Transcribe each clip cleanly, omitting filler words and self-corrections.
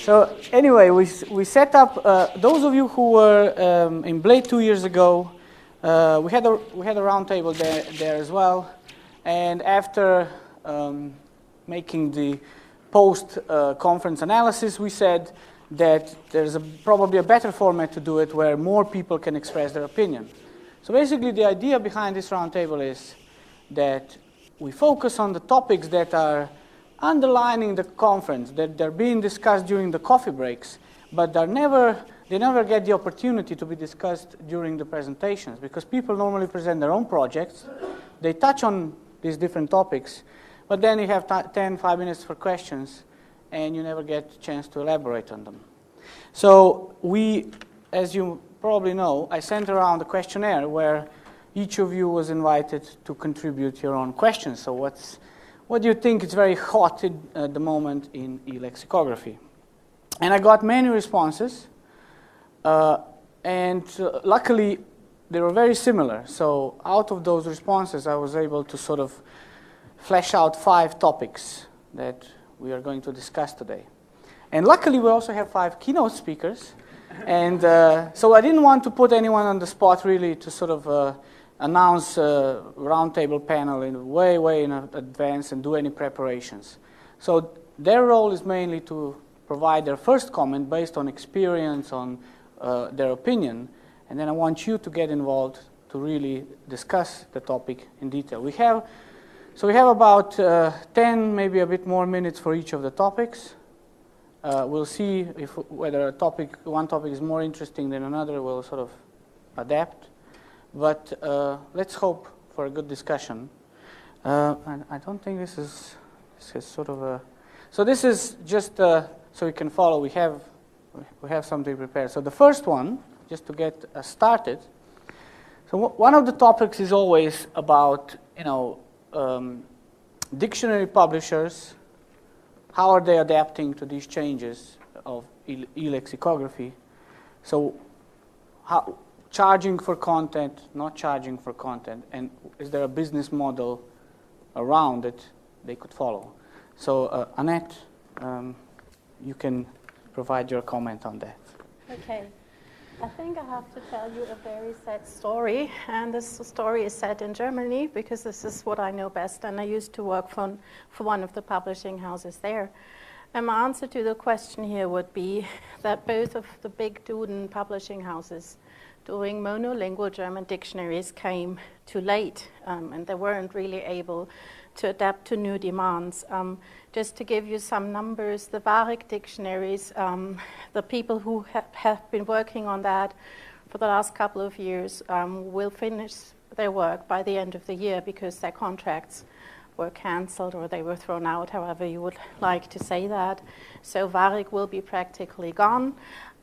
So anyway, we set up, those of you who were in Blade 2 years ago, we had a round table there as well. And after making the post-conference analysis, we said that there's probably a better format to do it where more people can express their opinion. So basically, the idea behind this roundtable is that we focus on the topics that are underlining the conference, that they're being discussed during the coffee breaks, but they never get the opportunity to be discussed during the presentations, because people normally present their own projects, they touch on these different topics, but then you have 5 minutes for questions, and you never get a chance to elaborate on them. So we, as you probably know, I sent around a questionnaire where each of you was invited to contribute your own questions. So what do you think is very hot at the moment in e-lexicography? And I got many responses, and luckily they were very similar. So out of those responses, I was able to sort of flesh out 5 topics that we are going to discuss today. And luckily, we also have 5 keynote speakers. And so I didn't want to put anyone on the spot, really, to sort of announce a roundtable panel in way in advance and do any preparations. So their role is mainly to provide their first comment based on experience, on their opinion. And then I want you to get involved to really discuss the topic in detail. We have about 10, maybe a bit more minutes for each of the topics. We'll see whether one topic is more interesting than another. We'll sort of adapt. But let's hope for a good discussion. And I don't think this is sort of a... So this is just so you can follow. We have something prepared. So the first one, just to get started. So one of the topics is always about, dictionary publishers. How are they adapting to these changes of e-lexicography? So charging for content, not charging for content, and is there a business model around it they could follow? So Annette, you can provide your comment on that. Okay. I think I have to tell you a very sad story, and this story is set in Germany because this is what I know best, and I used to work for one of the publishing houses there. And my answer to the question here would be that both of the big Duden publishing houses doing monolingual German dictionaries came too late, and they weren't really able to adapt to new demands. Just to give you some numbers, the Varik dictionaries, the people who have been working on that for the last couple of years will finish their work by the end of the year because their contracts were cancelled or they were thrown out, however you would like to say that. So Varik will be practically gone.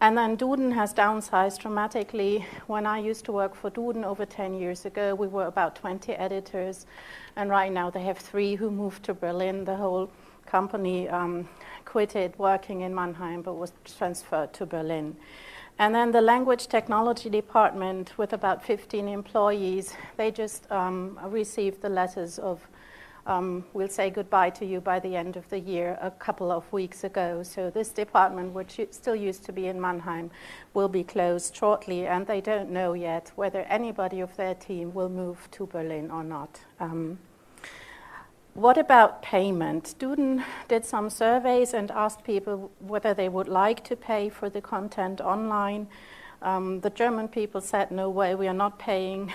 And then Duden has downsized dramatically. When I used to work for Duden over 10 years ago, we were about 20 editors. And right now they have 3 who moved to Berlin. The whole company quitted working in Mannheim but was transferred to Berlin. And then the language technology department with about 15 employees, they just received the letters of we'll say goodbye to you by the end of the year a couple of weeks ago. So this department, which still used to be in Mannheim, will be closed shortly, and they don't know yet whether anybody of their team will move to Berlin or not. What about payment? Duden did some surveys and asked people whether they would like to pay for the content online. The German people said, no way, we are not paying.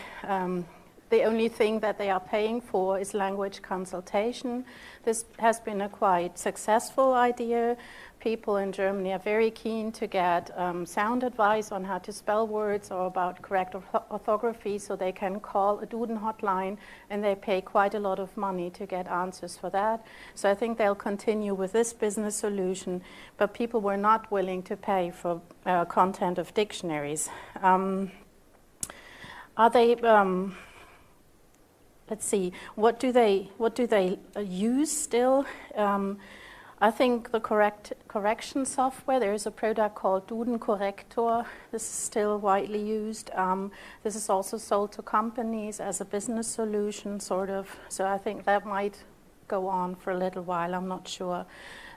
The only thing that they are paying for is language consultation. This has been a quite successful idea. People in Germany are very keen to get sound advice on how to spell words or about correct orthography, so they can call a Duden hotline, and they pay quite a lot of money to get answers for that. So I think they'll continue with this business solution, but people were not willing to pay for content of dictionaries. Are they... Let's see, what do they use still? I think the correction software, there is a product called Duden Corrector. This is still widely used. This is also sold to companies as a business solution, sort of. So I think that might go on for a little while, I'm not sure.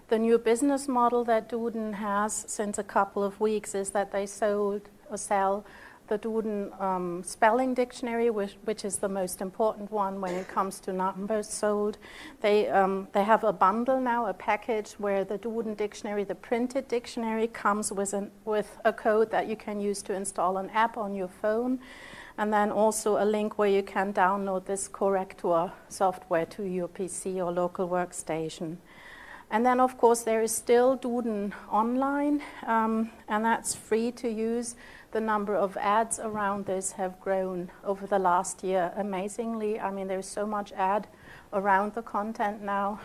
The new business model that Duden has since a couple of weeks is that they sell the Duden spelling dictionary, which is the most important one when it comes to numbers sold. They have a bundle now, a package where the Duden dictionary, the printed dictionary, comes with a code that you can use to install an app on your phone, and then also a link where you can download this corrector software to your PC or local workstation. And then, of course, there is still Duden Online, and that's free to use. The number of ads around this have grown over the last year amazingly. I mean, there's so much ad around the content now.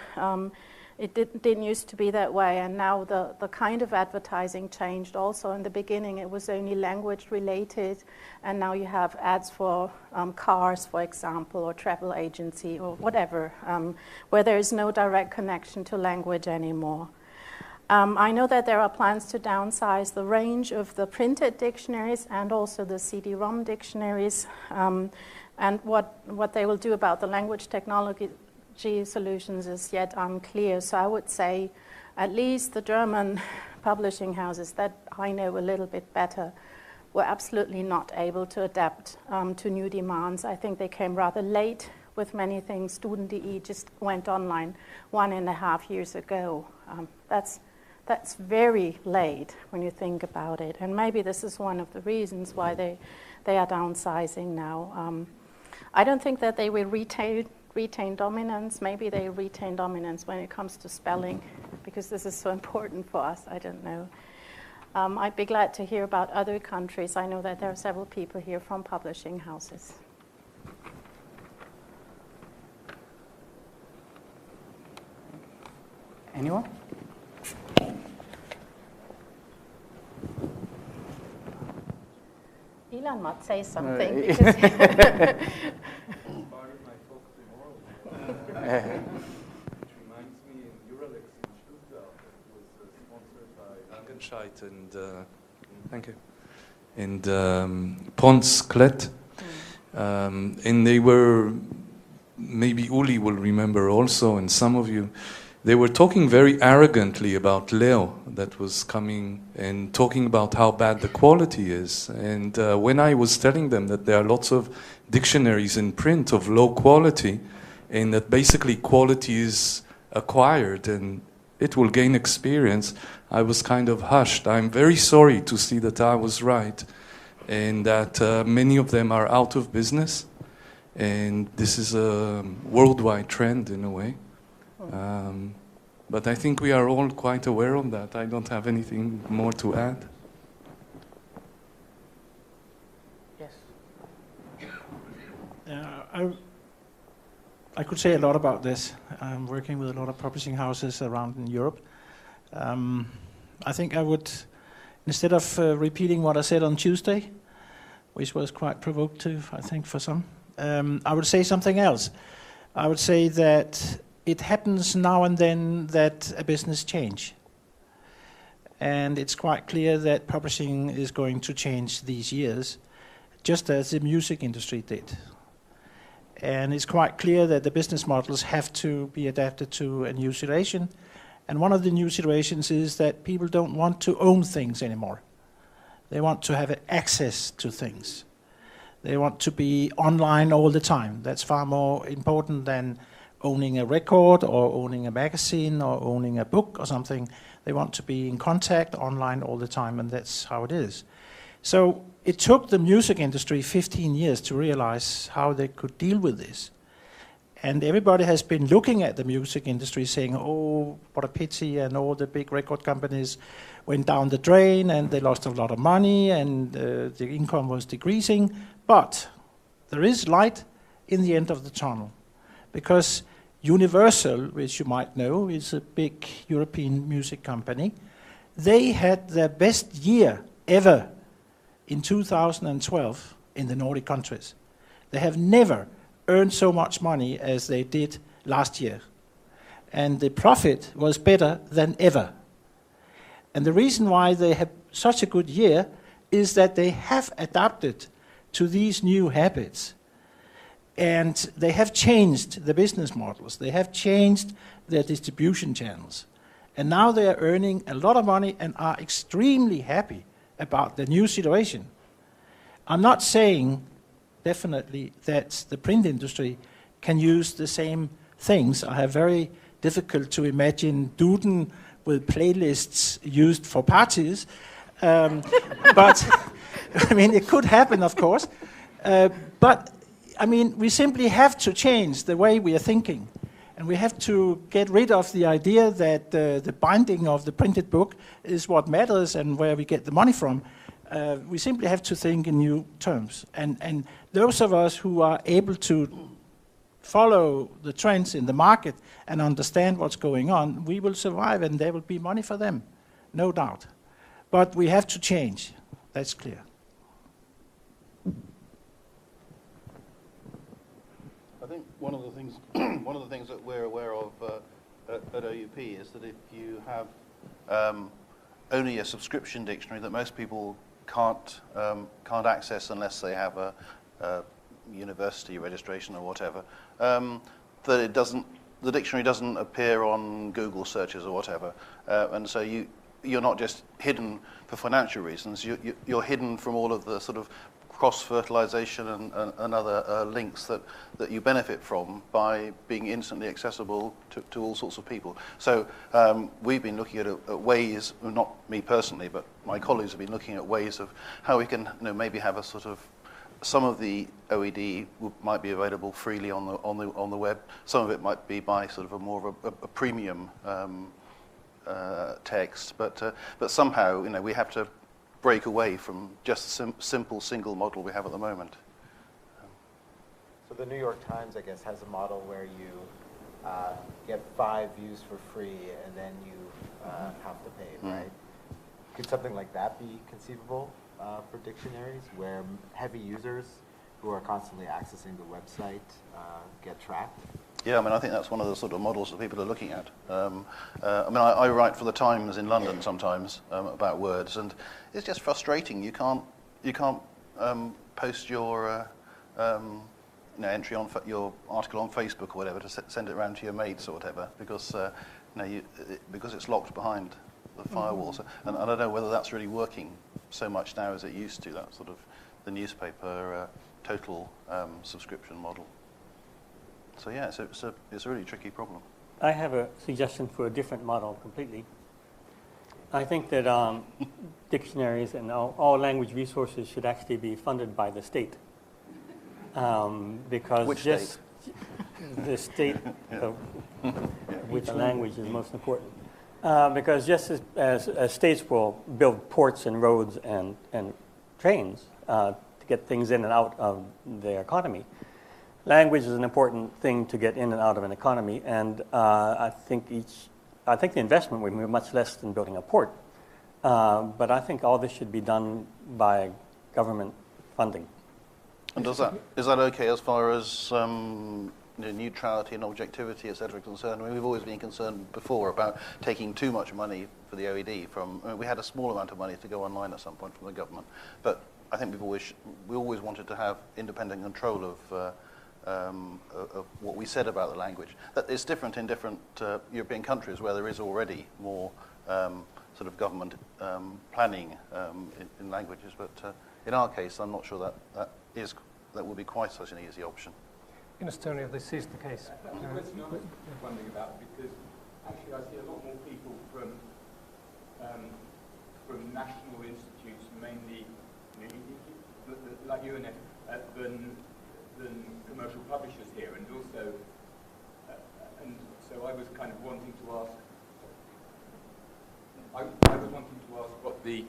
It didn't used to be that way, and now the kind of advertising changed also. In the beginning, it was only language related, and now you have ads for cars, for example, or travel agency, or whatever, where there is no direct connection to language anymore. I know that there are plans to downsize the range of the printed dictionaries and also the CD-ROM dictionaries, and what they will do about the language technology solutions is yet unclear. So I would say at least the German publishing houses that I know a little bit better were absolutely not able to adapt to new demands. I think they came rather late with many things. Student.de just went online 1.5 years ago. That's very late when you think about it. And maybe this is one of the reasons why they are downsizing now. I don't think that they will retain dominance. Maybe they retain dominance when it comes to spelling, because this is so important for us. I don't know. I'd be glad to hear about other countries. I know that there are several people here from publishing houses. Anyone? Ilan might say something. Part of my talk tomorrow, which reminds me in eLex in Stuttgart, that was sponsored by Langenscheidt and thank you, and Pons Klett, and they were, maybe Uli will remember also, and some of you. They were talking very arrogantly about Leo that was coming and talking about how bad the quality is. And when I was telling them that there are lots of dictionaries in print of low quality and that basically quality is acquired and it will gain experience, I was kind of hushed. I'm very sorry to see that I was right and that many of them are out of business. And this is a worldwide trend in a way. But I think we are all quite aware of that. I don't have anything more to add. Yes. I could say a lot about this. I'm working with a lot of publishing houses around in Europe. I think I would, instead of repeating what I said on Tuesday, which was quite provocative, I think, for some, I would say something else. I would say that it happens now and then that a business change. And it's quite clear that publishing is going to change these years, just as the music industry did. And it's quite clear that the business models have to be adapted to a new situation. And one of the new situations is that people don't want to own things anymore. They want to have access to things. They want to be online all the time. That's far more important than owning a record or owning a magazine or owning a book or something. They want to be in contact online all the time, and that's how it is. So it took the music industry 15 years to realize how they could deal with this. And everybody has been looking at the music industry saying, oh, what a pity, and all the big record companies went down the drain and they lost a lot of money and the income was decreasing. But there is light in the end of the tunnel, because Universal, which you might know, is a big European music company. They had their best year ever in 2012 in the Nordic countries. They have never earned so much money as they did last year. And the profit was better than ever. And the reason why they have such a good year is that they have adapted to these new habits. And they have changed the business models. They have changed their distribution channels. And now they are earning a lot of money and are extremely happy about the new situation. I'm not saying definitely that the print industry can use the same things. I have very difficult to imagine Duden with playlists used for parties. But, I mean, it could happen, of course. But, I mean, we simply have to change the way we are thinking. And we have to get rid of the idea that the binding of the printed book is what matters and where we get the money from. We simply have to think in new terms. And those of us who are able to follow the trends in the market and understand what's going on, we will survive and there will be money for them, no doubt. But we have to change, that's clear. I think one of the things that we're aware of at OUP is that if you have only a subscription dictionary that most people can't access unless they have a university registration or whatever, that the dictionary doesn't appear on Google searches or whatever, and so you're not just hidden for financial reasons. You're hidden from all of the sort of cross-fertilization and other links that you benefit from by being instantly accessible to all sorts of people. So we've been looking at ways, not me personally, but my colleagues have been looking at ways of how we can maybe have a sort of, some of the OED might be available freely on the web. Some of it might be by sort of a more of a premium text, but somehow we have to break away from just the simple single model we have at the moment. So the New York Times, I guess, has a model where you get 5 views for free and then you have to pay, right? Could something like that be conceivable for dictionaries, where heavy users who are constantly accessing the website get tracked? Yeah, I mean, I think that's one of the sort of models that people are looking at. I mean, I write for the Times in London sometimes about words, and it's just frustrating. You can't post your entry on your article on Facebook or whatever to send it around to your mates or whatever because because it's locked behind the firewall. So, and I don't know whether that's really working so much now as it used to. That sort of the newspaper total subscription model. So yeah, it's a really tricky problem. I have a suggestion for a different model completely. I think that dictionaries and all language resources should actually be funded by the state. Because Which just state? The state of which language is most important. Because just as states will build ports and roads and trains to get things in and out of their economy, language is an important thing to get in and out of an economy, and I think the investment would be much less than building a port. But I think all this should be done by government funding. And is that okay as far as neutrality and objectivity, etc., concerned? I mean, we've always been concerned before about taking too much money for the OED from. I mean, we had a small amount of money to go online at some point from the government, but I think we always wanted to have independent control of what we said about the language. That is different in different European countries where there is already more sort of government planning in languages, but in our case, I'm not sure that would be quite such an easy option. In Estonia, this is the case. That's the question I was wondering about, because actually I see a lot more people from national institutes, mainly like UNF, than commercial publishers here, and also, and so I was kind of wanting to ask. I was wanting to ask what the,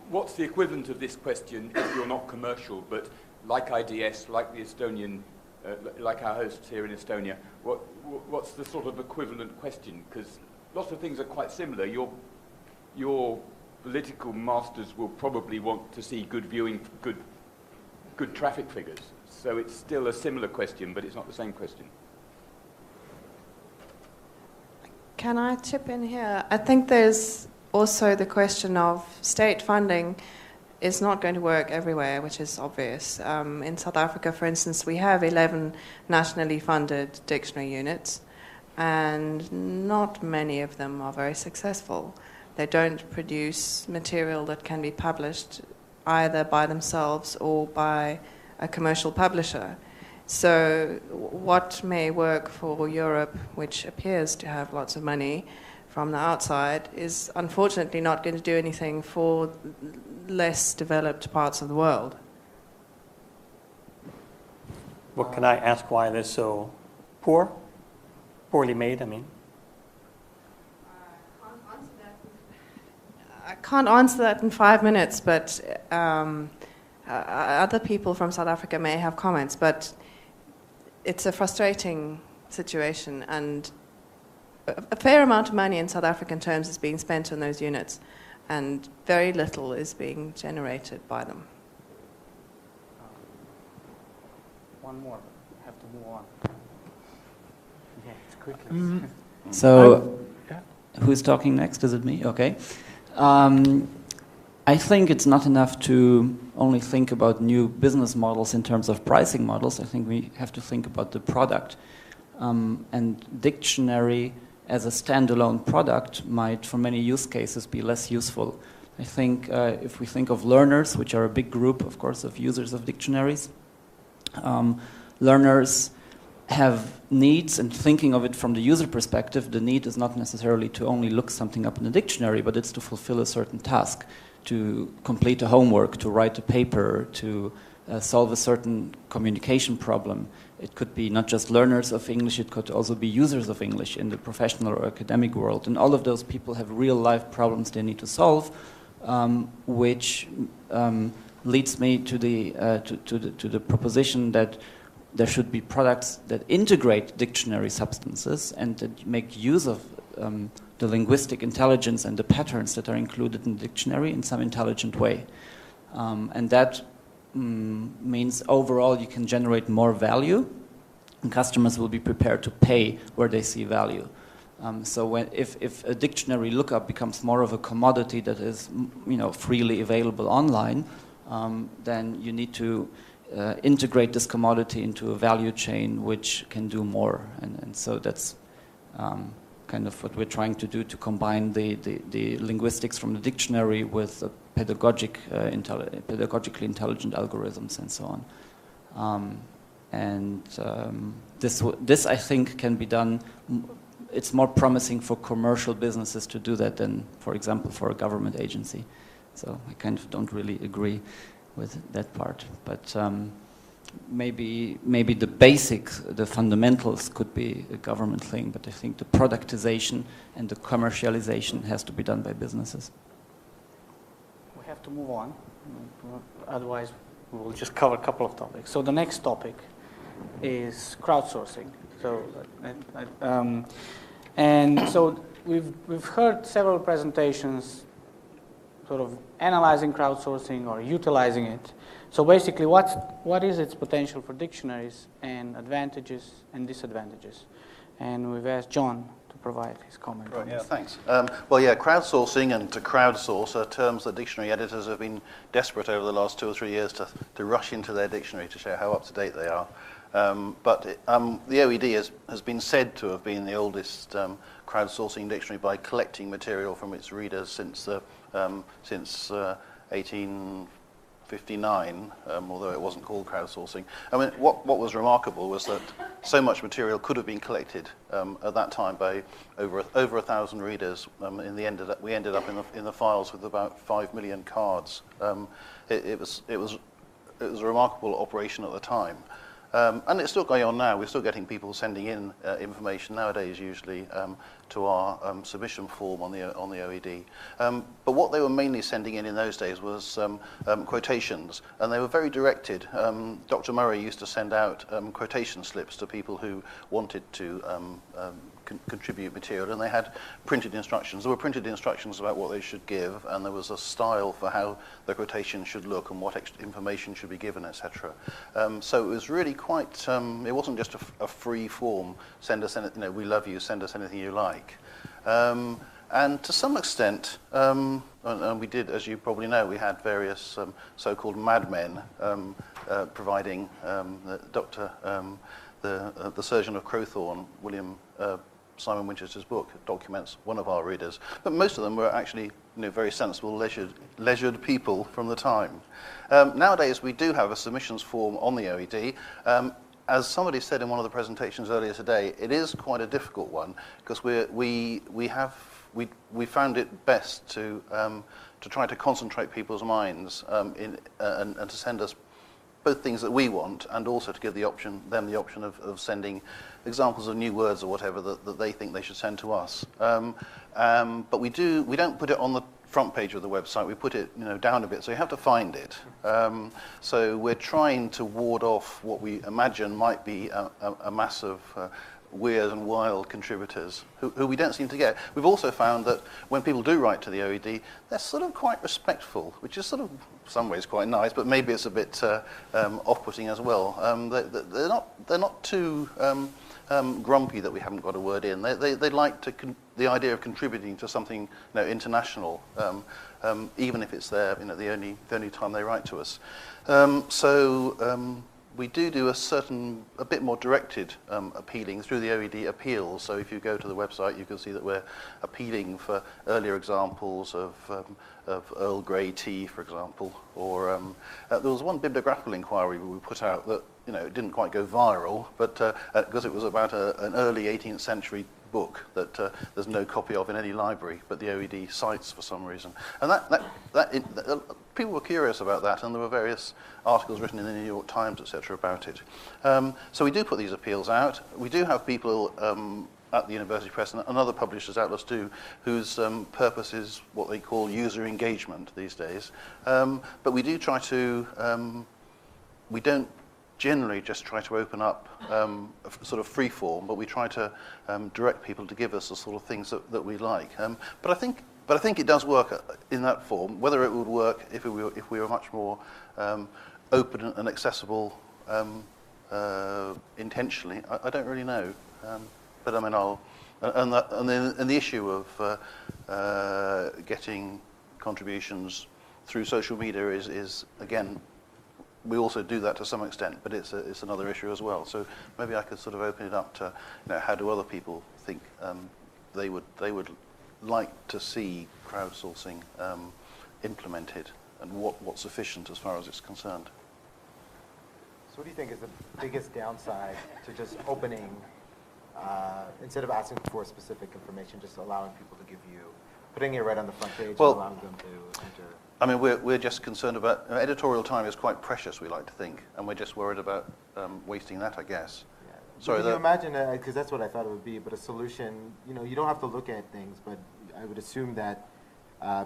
what's the equivalent of this question if you're not commercial, but like IDS, like the Estonian, like our hosts here in Estonia, what's the sort of equivalent question? Because lots of things are quite similar. Your political masters will probably want to see good viewing, good traffic figures. So it's still a similar question, but it's not the same question. Can I chip in here? I think there's also the question of state funding is not going to work everywhere, which is obvious. In South Africa, for instance, we have 11 nationally funded dictionary units, and not many of them are very successful. They don't produce material that can be published either by themselves or by a commercial publisher. So what may work for Europe, which appears to have lots of money from the outside, is unfortunately not going to do anything for less developed parts of the world. What can I ask why they're so poor? Poorly made, I mean. I can't answer that in 5 minutes, but other people from South Africa may have comments, but it's a frustrating situation, and a fair amount of money in South African terms is being spent on those units, and very little is being generated by them. One more. We have to move on. Yeah, it's quickly. So, who's talking next? Is it me? Okay. I think it's not enough to only think about new business models in terms of pricing models. I think we have to think about the product. And dictionary as a standalone product might, for many use cases, be less useful. I think if we think of learners, which are a big group, of course, of users of dictionaries, learners have needs, and thinking of it from the user perspective, the need is not necessarily to only look something up in the dictionary, but it's to fulfill a certain task, to complete a homework, to write a paper, to solve a certain communication problem. It could be not just learners of English, it could also be users of English in the professional or academic world. And all of those people have real-life problems they need to solve, which leads me to the proposition that there should be products that integrate dictionary substances and that make use of the linguistic intelligence and the patterns that are included in the dictionary in some intelligent way. And that means overall you can generate more value, and customers will be prepared to pay where they see value. So if a dictionary lookup becomes more of a commodity that is freely available online, then you need to integrate this commodity into a value chain which can do more. And so that's kind of what we're trying to do, to combine the linguistics from the dictionary with pedagogically intelligent algorithms and so on. This I think can be done. It's more promising for commercial businesses to do that than, for example, for a government agency. So I kind of don't really agree with that part. But maybe the basics, the fundamentals could be a government thing, but I think the productization and the commercialization has to be done by businesses. We have to move on, otherwise we will just cover a couple of topics. So the next topic is crowdsourcing. So, and so we've heard several presentations sort of analyzing crowdsourcing or utilizing it. So basically, what is its potential for dictionaries, and advantages and disadvantages? And we've asked John to provide his comment. Right, yeah, thanks. Crowdsourcing and to crowdsource are terms that dictionary editors have been desperate over the last 2 or 3 years to rush into their dictionary to show how up-to-date they are. The OED has been said to have been the oldest crowdsourcing dictionary by collecting material from its readers since 1859, although it wasn't called crowdsourcing. I mean, what was remarkable was that so much material could have been collected at that time by over 1,000 readers. We ended up in the files with about 5 million cards. It was a remarkable operation at the time. And it's still going on now. We're still getting people sending in information nowadays, usually to our submission form on the OED. But what they were mainly sending in those days was quotations, and they were very directed. Dr. Murray used to send out quotation slips to people who wanted to contribute material, and they had printed instructions. There were printed instructions about what they should give, and there was a style for how the quotation should look and what extra information should be given, etc. So it was really quite. It wasn't just a free form. Send us anything. We love you. Send us anything you like. And to some extent, and we did, as you probably know, we had various so-called madmen providing the surgeon of Crowthorne, William Simon Winchester's book documents one of our readers. But most of them were actually very sensible, leisured people from the time. Nowadays, we do have a submissions form on the OED. As somebody said in one of the presentations earlier today, it is quite a difficult one because we found it best to try to concentrate people's minds and to send us both things that we want and also to give them the option of sending examples of new words or whatever that they think they should send to us. But we don't put it on the front page of the website. We put it down a bit, so you have to find it. So we're trying to ward off what we imagine might be a mass of weird and wild contributors who we don't seem to get. We've also found that when people do write to the OED, they're sort of quite respectful, which is sort of in some ways quite nice, but maybe it's a bit off-putting as well. They're not too grumpy that we haven't got a word in. They like the idea of contributing to something international, even if it's the only time they write to us. We do a bit more directed appealing through the OED appeals. So if you go to the website, you can see that we're appealing for earlier examples of Earl Grey tea, for example. Or there was one bibliographical inquiry we put out that it didn't quite go viral, but because it was about an early 18th century book that there's no copy of in any library, but the OED cites for some reason. And people were curious about that, and there were various articles written in the New York Times, etc., about it. So we do put these appeals out. We do have people at the University Press and other publishers' outlets too, whose purpose is what they call user engagement these days. But we do try to, we don't generally just try to open up a sort of free form, but we try to direct people to give us the sort of things that we like. But I think it does work in that form. Whether it would work if we were much more open and accessible intentionally, I don't really know. But I mean, and the issue of getting contributions through social media is again, we also do that to some extent, but it's another issue as well. So maybe I could sort of open it up to how do other people think they would like to see crowdsourcing implemented, and what's sufficient as far as it's concerned. So what do you think is the biggest downside to just opening, instead of asking for specific information, just allowing people to give you, putting it right on the front page and allowing them to enter? I mean, we're just concerned about, editorial time is quite precious, we like to think, and we're just worried about wasting that, I guess. Yeah. Sorry, can you imagine, because that's what I thought it would be, but a solution, you don't have to look at things, but I would assume that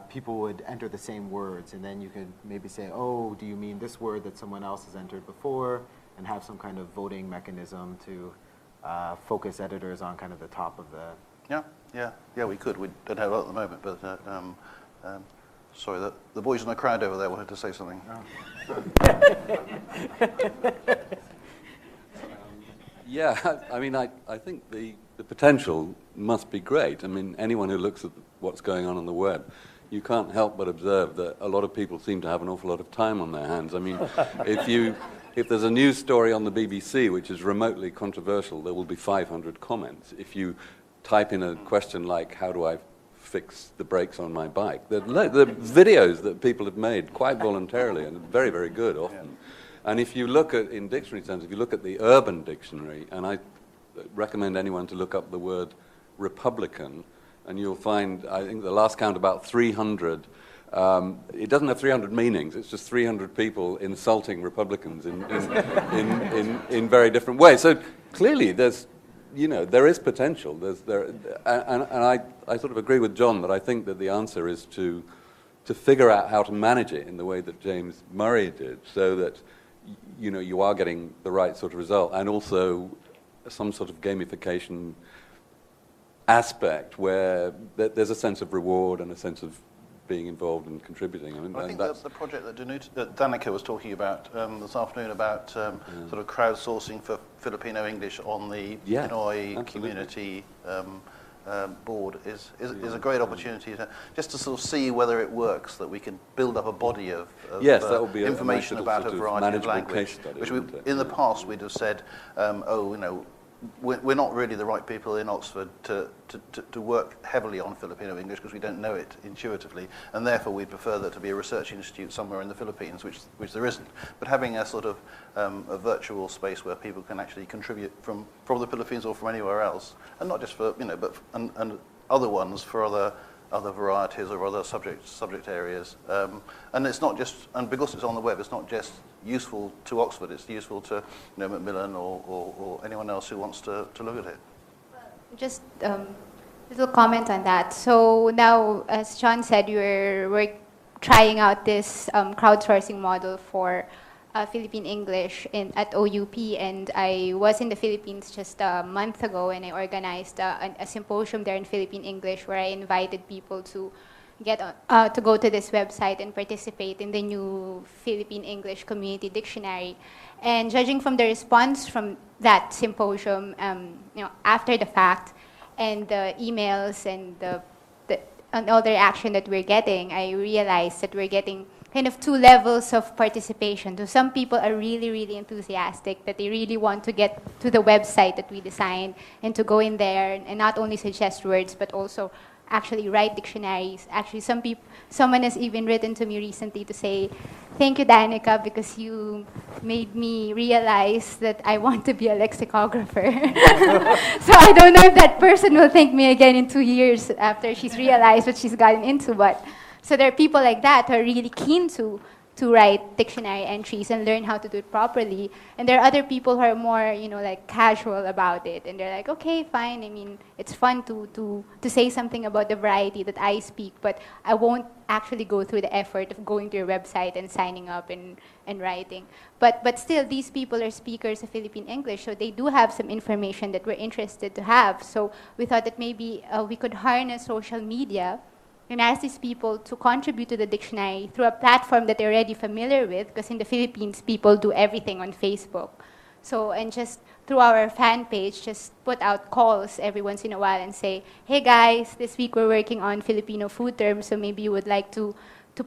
people would enter the same words, and then you could maybe say, oh, do you mean this word that someone else has entered before, and have some kind of voting mechanism to focus editors on kind of the top of the... Yeah, we could. We don't have it at the moment, but... sorry, the boys in the crowd over there wanted to say something. Yeah, I mean, I think the potential must be great. I mean, anyone who looks at what's going on the web, you can't help but observe that a lot of people seem to have an awful lot of time on their hands. I mean, if there's a news story on the BBC which is remotely controversial, there will be 500 comments. If you type in a question like, how do I fix the brakes on my bike? The videos that people have made quite voluntarily and very, very good often. Yeah. And if you look at, in dictionary terms, if you look at the Urban Dictionary, and I recommend anyone to look up the word Republican, and you'll find, I think the last count, about 300. It doesn't have 300 meanings. It's just 300 people insulting Republicans in very different ways. So clearly there's, there is potential. I sort of agree with John that I think that the answer is to figure out how to manage it in the way that James Murray did, so that you are getting the right sort of result, and also some sort of gamification aspect where there's a sense of reward and a sense of being involved and contributing. I think that's the project that Danica was talking about this afternoon about sort of crowdsourcing for Filipino English on the Pinoy community board is a great opportunity just to sort of see whether it works, that we can build up a body of that would be information about a variety of language, which in the past we'd have said, we're not really the right people in Oxford to work heavily on Filipino English because we don't know it intuitively, and therefore we'd prefer there to be a research institute somewhere in the Philippines, which there isn't. But having a sort of a virtual space where people can actually contribute from the Philippines or from anywhere else, and not just for, but and other ones for other varieties or other subject areas, and it's not just, and because it's on the web, it's not just useful to Oxford, it's useful to Macmillan or anyone else who wants to look at it. Just a little comment on that. So now, as John said, we're trying out this crowdsourcing model for Philippine English at OUP, and I was in the Philippines just a month ago, and I organized a symposium there in Philippine English where I invited people to to go to this website and participate in the new Philippine English Community Dictionary. And judging from the response from that symposium, after the fact, and the emails and and all the reaction that we're getting, I realized that we're getting kind of two levels of participation. So some people are really, really enthusiastic, that they really want to get to the website that we designed and to go in there and not only suggest words, but also actually write dictionaries. Actually, someone has even written to me recently to say, thank you, Danica, because you made me realize that I want to be a lexicographer. So I don't know if that person will thank me again in 2 years after she's realized what she's gotten into. But so there are people like that who are really keen to write dictionary entries and learn how to do it properly. And there are other people who are more, like casual about it. And they're like, okay, fine. I mean, it's fun to say something about the variety that I speak, but I won't actually go through the effort of going to your website and signing up and writing. But still, these people are speakers of Philippine English, so they do have some information that we're interested to have. So we thought that maybe we could harness social media and ask these people to contribute to the dictionary through a platform that they're already familiar with, because in the Philippines, people do everything on Facebook. So, and just through our fan page, just put out calls every once in a while and say, hey guys, this week we're working on Filipino food terms, so maybe you would like to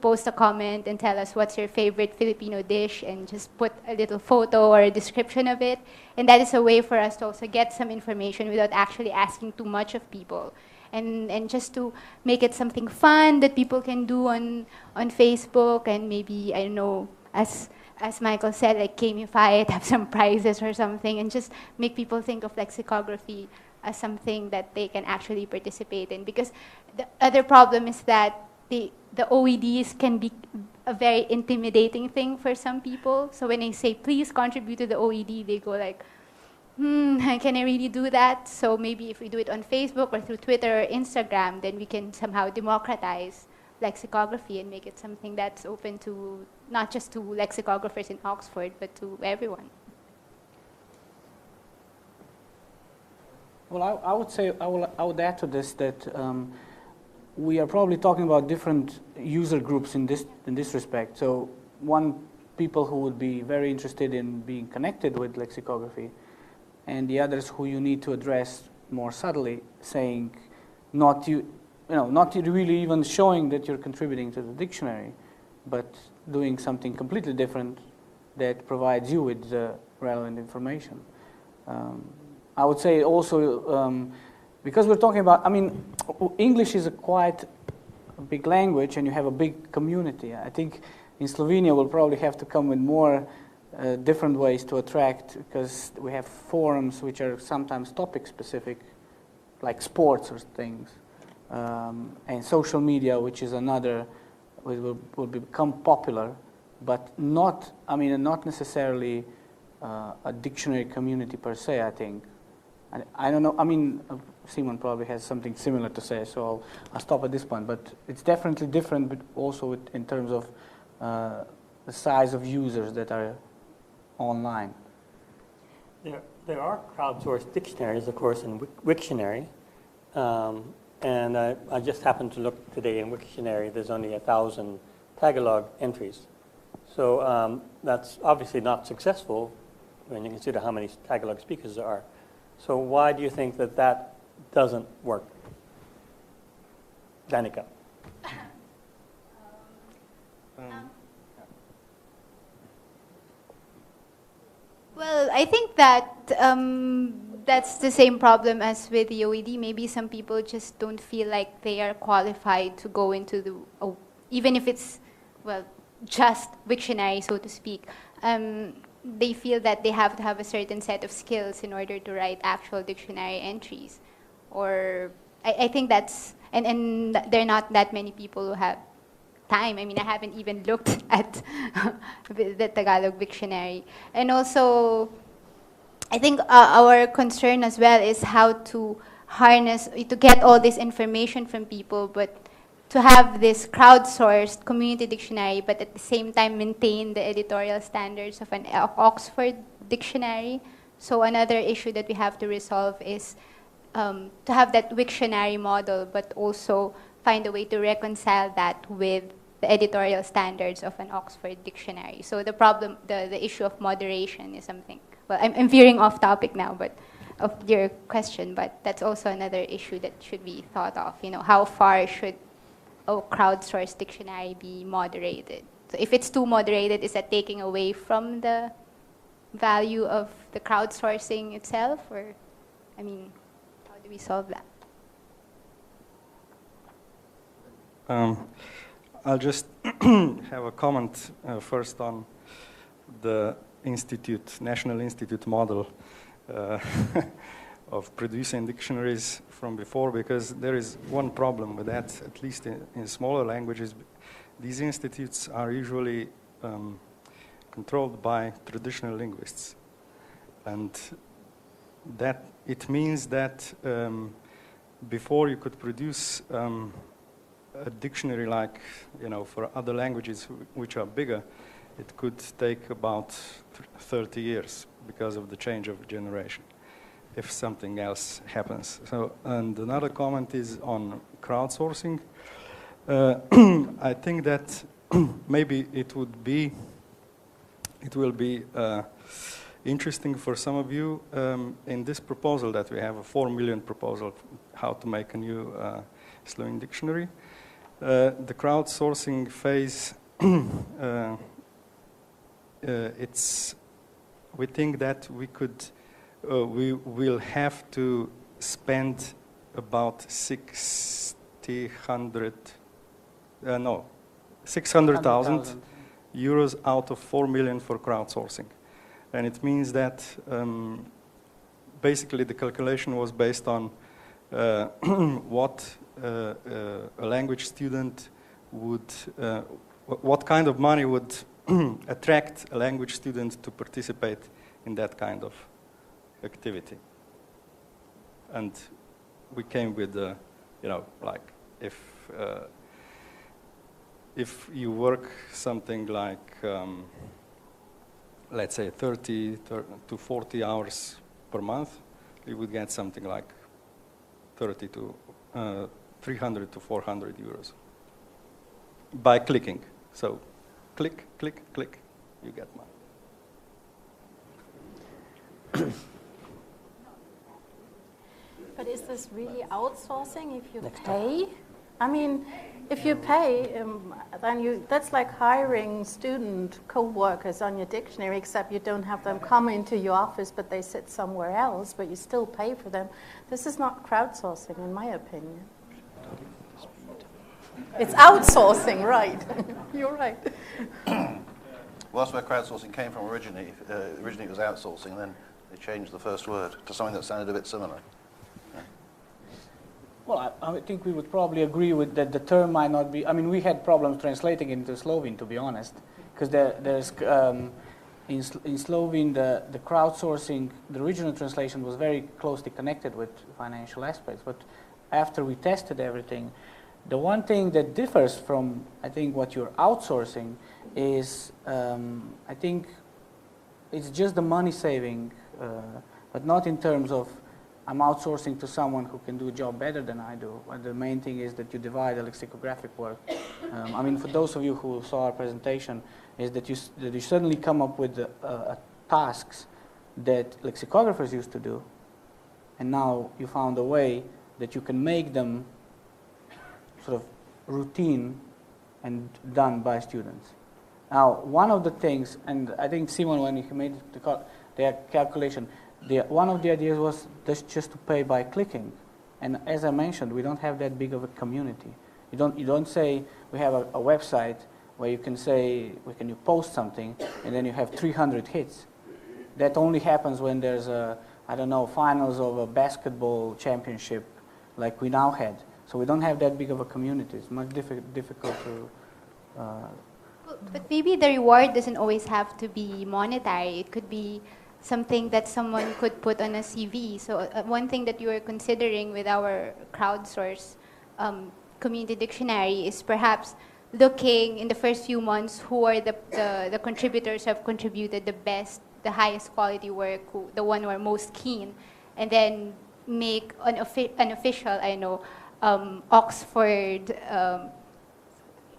post a comment and tell us what's your favorite Filipino dish, and just put a little photo or a description of it. And that is a way for us to also get some information without actually asking too much of people. And just to make it something fun that people can do on Facebook, and maybe, I don't know, as Michael said, like gamify it, have some prizes or something, and just make people think of lexicography as something that they can actually participate in. Because the other problem is that the OEDs can be a very intimidating thing for some people. So when I say, please contribute to the OED, they go like, can I really do that? So maybe if we do it on Facebook or through Twitter or Instagram, then we can somehow democratize lexicography and make it something that's open to not just to lexicographers in Oxford, but to everyone. Well, I would say, I would add to this that we are probably talking about different user groups in this respect. So people who would be very interested in being connected with lexicography, and the others who you need to address more subtly, saying not really even showing that you're contributing to the dictionary, but doing something completely different that provides you with the relevant information. I would say also, because we're talking about, English is quite a big language, and you have a big community. I think in Slovenia we'll probably have to come with more different ways to attract, because we have forums which are sometimes topic specific, like sports or things, and social media, which is another, will become popular, but not necessarily a dictionary community per se, I think. I don't know, Simon probably has something similar to say, so I'll stop at this point, but it's definitely different, but also in terms of the size of users that are online. There are crowdsourced dictionaries, of course, in Wiktionary, and I just happened to look today in Wiktionary. There's only 1,000 Tagalog entries, so that's obviously not successful when you consider how many Tagalog speakers there are. So why do you think that doesn't work, Danica? Well, I think that that's the same problem as with the OED. Maybe some people just don't feel like they are qualified to go into the, even if it's, well, just Wiktionary, so to speak. They feel that they have to have a certain set of skills in order to write actual dictionary entries. Or I think that's, and there are not that many people who have time. I mean, I haven't even looked at the Tagalog Wiktionary. And also, I think our concern as well is how to harness, to get all this information from people, but to have this crowdsourced community dictionary, but at the same time maintain the editorial standards of an Oxford dictionary. So another issue that we have to resolve is to have that Wiktionary model, but also find a way to reconcile that with the editorial standards of an Oxford dictionary. So the problem, the issue of moderation is something, well, I'm veering off topic now, but of your question, but that's also another issue that should be thought of. You know, how far should a crowdsourced dictionary be moderated? So if it's too moderated, is that taking away from the value of the crowdsourcing itself? Or, I mean, how do we solve that? I'll just have a comment first on the institute, National Institute model of producing dictionaries from before, because there is one problem with that, at least in smaller languages. These institutes are usually controlled by traditional linguists. And that it means that before you could produce a dictionary like, you know, for other languages which are bigger, it could take about 30 years because of the change of generation, if something else happens. So, and another comment is on crowdsourcing. I think that maybe it will be interesting for some of you in this proposal that we have, a 4 million proposal, how to make a new Slovene dictionary. The crowdsourcing phase, we think that we will have to spend about 600,000 euros out of 4 million for crowdsourcing. And it means that basically the calculation was based on what a language student would, what kind of money would attract a language student to participate in that kind of activity. And we came with, you know, like if you work something like, let's say 30 to 40 hours per month, you would get something like 300 to 400 euros by clicking. So click, click, click, you get money. But is this really outsourcing if you pay? I mean, if you pay, then that's like hiring student co-workers on your dictionary, except you don't have them come into your office, but they sit somewhere else, but you still pay for them. This is not crowdsourcing, in my opinion. It's outsourcing, right? You're right. Well, that's where crowdsourcing came from originally. Originally it was outsourcing, then they changed the first word to something that sounded a bit similar. Well, I think we would probably agree with that the term might not be, I mean, we had problems translating it into Slovene, to be honest, because there's, in Slovene, the crowdsourcing, the original translation was very closely connected with financial aspects, but after we tested everything, the one thing that differs from, I think, what you're outsourcing is, I think, it's just the money saving, but not in terms of I'm outsourcing to someone who can do a job better than I do. But the main thing is that you divide the lexicographic work. I mean, for those of you who saw our presentation, is that you suddenly come up with tasks that lexicographers used to do, and now you found a way that you can make them sort of routine and done by students. Now, one of the things, and I think Simon, when he made the calculation, one of the ideas was just to pay by clicking. And as I mentioned, we don't have that big of a community. You don't say we have a website where you can say, you post something, and then you have 300 hits. That only happens when there's finals of a basketball championship like we now had. So we don't have that big of a community. It's much difficult to... But maybe the reward doesn't always have to be monetary. It could be something that someone could put on a CV. So one thing that you are considering with our crowdsource community dictionary is perhaps looking in the first few months who are the contributors who have contributed the best, the highest quality work, the one who are most keen, and then make an official, Oxford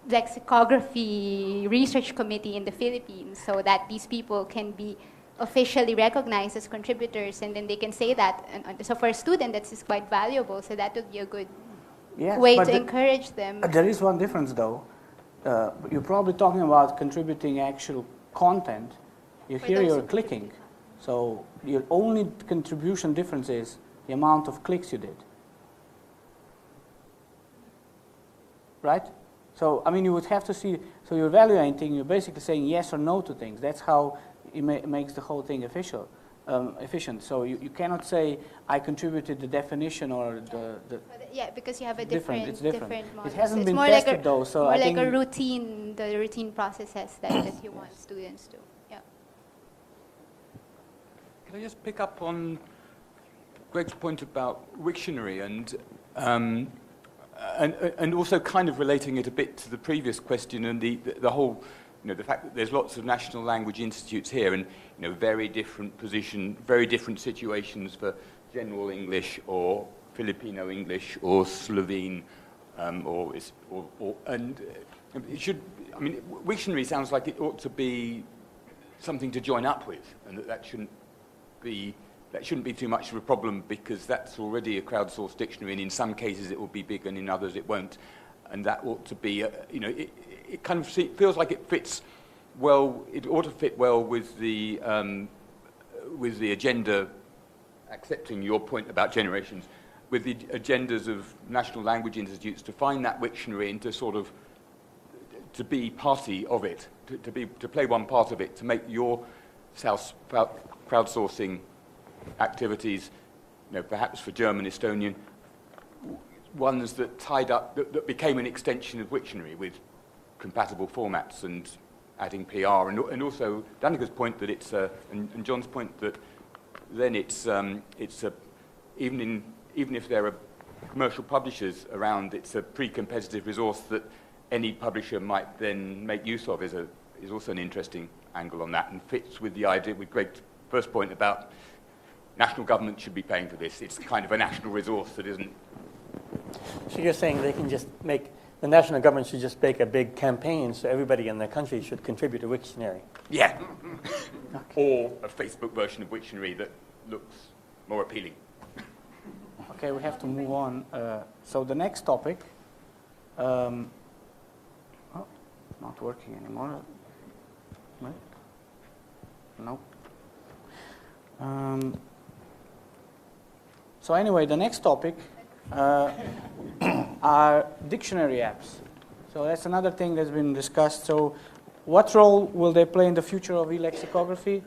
lexicography research committee in the Philippines, so that these people can be officially recognized as contributors, and then they can say that. And so for a student, that's quite valuable. So that would be a good way to encourage them. There is one difference, though. You're probably talking about contributing actual content. Here you're clicking. So your only contribution difference is the amount of clicks you did. Right? So, you would have to see, so you're evaluating, you're basically saying yes or no to things. That's how it makes the whole thing efficient. So you cannot say, I contributed the definition or the yeah, because you have a different model. It hasn't been tested, though. So more like a routine, the routine processes that you want students to. Yeah. Can I just pick up on Greg's point about Wiktionary and also kind of relating it a bit to the previous question and the whole, the fact that there's lots of national language institutes here and, very different position, very different situations for general English or Filipino English or Slovene, and it should, Wiktionary sounds like it ought to be something to join up with, and that shouldn't be too much of a problem, because that's already a crowdsourced dictionary, and in some cases it will be big and in others it won't. And that ought to be, it kind of feels like it fits well, it ought to fit well with the agenda, accepting your point about generations, with the agendas of national language institutes to find that Wiktionary and to sort of, to be party of it, to play one part of it, to make your crowdsourcing activities, perhaps for German, Estonian, ones that tied up, that became an extension of Wiktionary with compatible formats and adding PR, and also Danica's point that it's, and John's point that then it's even if there are commercial publishers around, it's a pre-competitive resource that any publisher might then make use of is also an interesting angle on that, and fits with the idea, with Greg's first point about national government should be paying for this. It's kind of a national resource that isn't. So you're saying they can just the national government should just make a big campaign so everybody in the country should contribute to Wiktionary? Yeah. Or a Facebook version of Wiktionary that looks more appealing. Okay, we have to move on. So the next topic, not working anymore. Right? No. So anyway, the next topic are dictionary apps. So that's another thing that's been discussed. So what role will they play in the future of e-lexicography?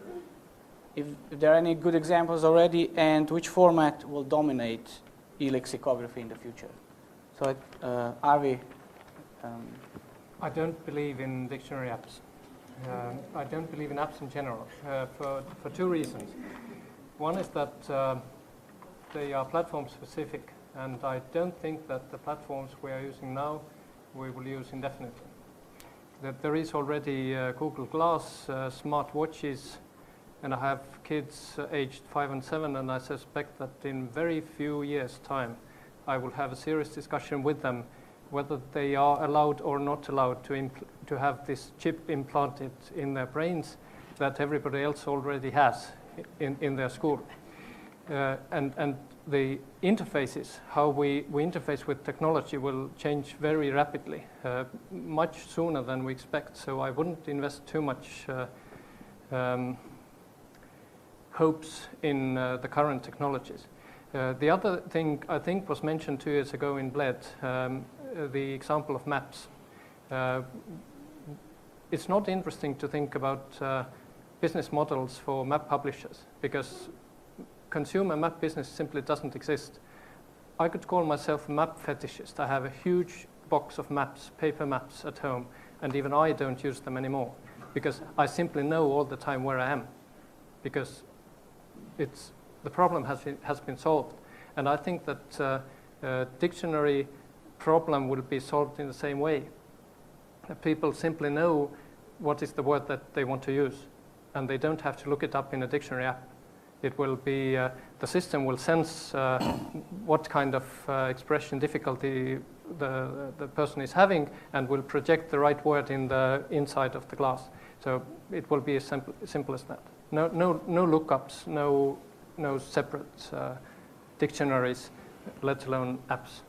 If there are any good examples already, and which format will dominate e-lexicography in the future? So, Arvi. I don't believe in dictionary apps. I don't believe in apps in general, for two reasons. One is that they are platform specific, and I don't think that the platforms we are using now we will use indefinitely. That there is already Google Glass, smart watches, and I have kids aged 5 and 7, and I suspect that in very few years' time I will have a serious discussion with them whether they are allowed or not allowed to have this chip implanted in their brains that everybody else already has in their school. And the interfaces, how we interface with technology will change very rapidly, much sooner than we expect. So I wouldn't invest too much hopes in the current technologies. The other thing I think was mentioned 2 years ago in BLED, the example of maps. It's not interesting to think about business models for map publishers because consumer map business simply doesn't exist. I could call myself a map fetishist. I have a huge box of maps, paper maps at home, and even I don't use them anymore because I simply know all the time where I am because the problem has been solved. And I think that dictionary problem will be solved in the same way. People simply know what is the word that they want to use, and they don't have to look it up in a dictionary app. It will be, the system will sense what kind of expression difficulty the person is having and will project the right word in the inside of the glass. So it will be as simple as that. No lookups, no separate dictionaries, let alone apps.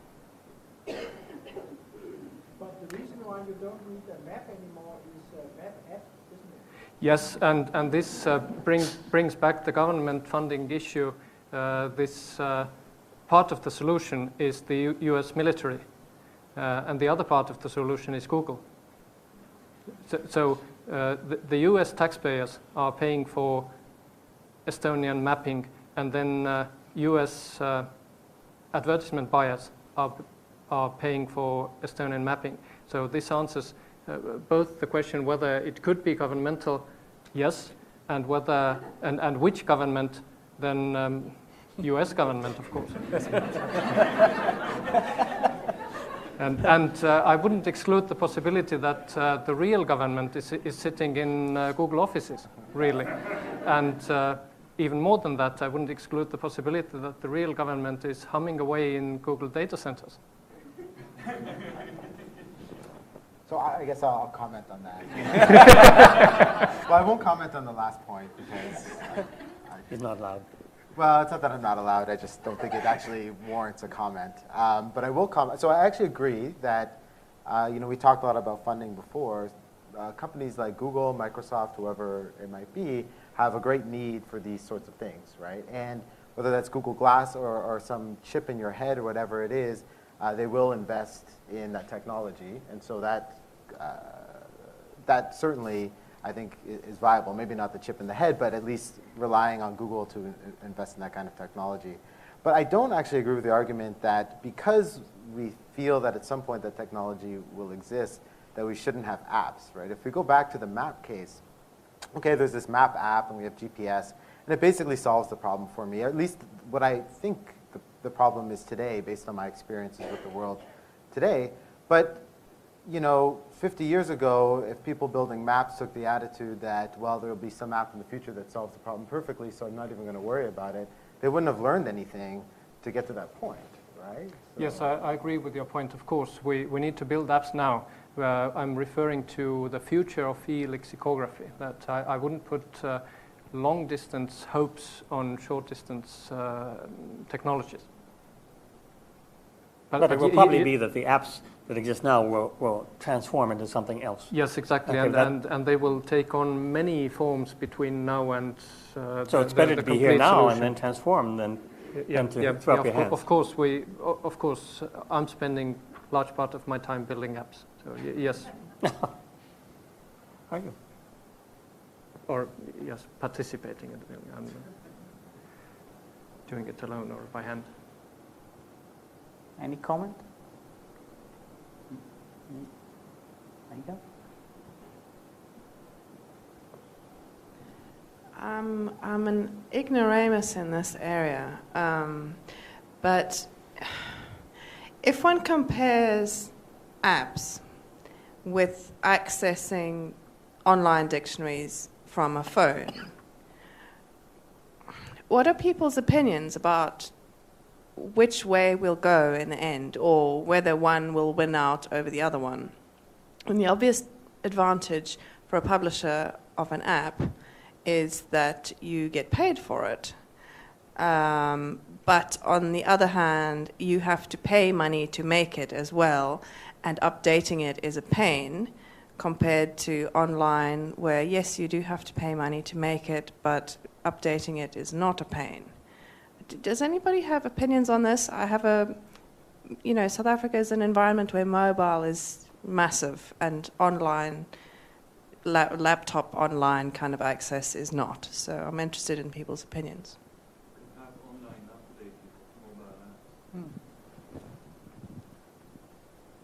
But the reason why you don't need a map anymore is map app, isn't it? Yes, and this brings back the government funding issue. This part of the solution is the US military, and the other part of the solution is Google. So the US taxpayers are paying for Estonian mapping, and then US advertisement buyers are paying for Estonian mapping. So this answers both the question whether it could be governmental, yes, and whether and which government, then US government, of course. And I wouldn't exclude the possibility that the real government is sitting in Google offices, really. And even more than that, I wouldn't exclude the possibility that the real government is humming away in Google data centers. So I guess I'll comment on that. Well, I won't comment on the last point because He's not allowed. Well, it's not that I'm not allowed. I just don't think it actually warrants a comment. But I will comment. So I actually agree that we talked a lot about funding before. Companies like Google, Microsoft, whoever it might be, have a great need for these sorts of things, right? And whether that's Google Glass or some chip in your head or whatever it is, they will invest in that technology. And so that certainly, I think, is viable. Maybe not the chip in the head, but at least relying on Google to invest in that kind of technology. But I don't actually agree with the argument that because we feel that at some point that technology will exist, that we shouldn't have apps, right? If we go back to the map case, okay, there's this map app and we have GPS, and it basically solves the problem for me, or at least what I think the problem is today based on my experiences with the world today. But 50 years ago, if people building maps took the attitude that, well, there will be some app in the future that solves the problem perfectly, so I'm not even going to worry about it, they wouldn't have learned anything to get to that point, right? So yes, I agree with your point, of course. We need to build apps now. I'm referring to the future of e-lexicography, that I wouldn't put long-distance hopes on short-distance technologies. But it will probably be that the apps that exist now will transform into something else. Yes, exactly, Okay, and they will take on many forms between now and so it's better to be here now and then transform than to throw up your hands. Of course, I'm spending large part of my time building apps. So yes. Are you? Or yes, participating in it. I'm doing it alone or by hand. Any comment? Annika? I'm an ignoramus in this area, but if one compares apps with accessing online dictionaries from a phone, what are people's opinions about which way we'll go in the end, or whether one will win out over the other one? And the obvious advantage for a publisher of an app is that you get paid for it. But on the other hand, you have to pay money to make it as well, and updating it is a pain compared to online, where yes, you do have to pay money to make it, but updating it is not a pain. Does anybody have opinions on this? I have South Africa is an environment where mobile is massive and online, laptop online kind of access is not. So I'm interested in people's opinions.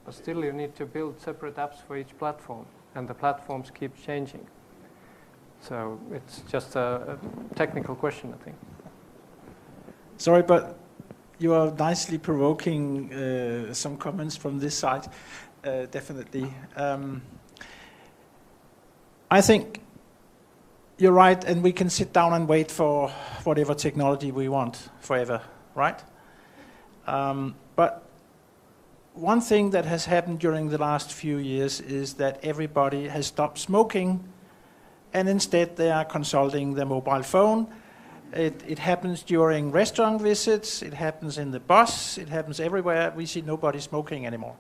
But still, you need to build separate apps for each platform, and the platforms keep changing. So it's just a technical question, I think. Sorry, but you are nicely provoking some comments from this side, definitely. I think you're right, and we can sit down and wait for whatever technology we want forever, right? But one thing that has happened during the last few years is that everybody has stopped smoking, and instead they are consulting their mobile phone. It happens during restaurant visits, it happens in the bus, it happens everywhere. We see nobody smoking anymore,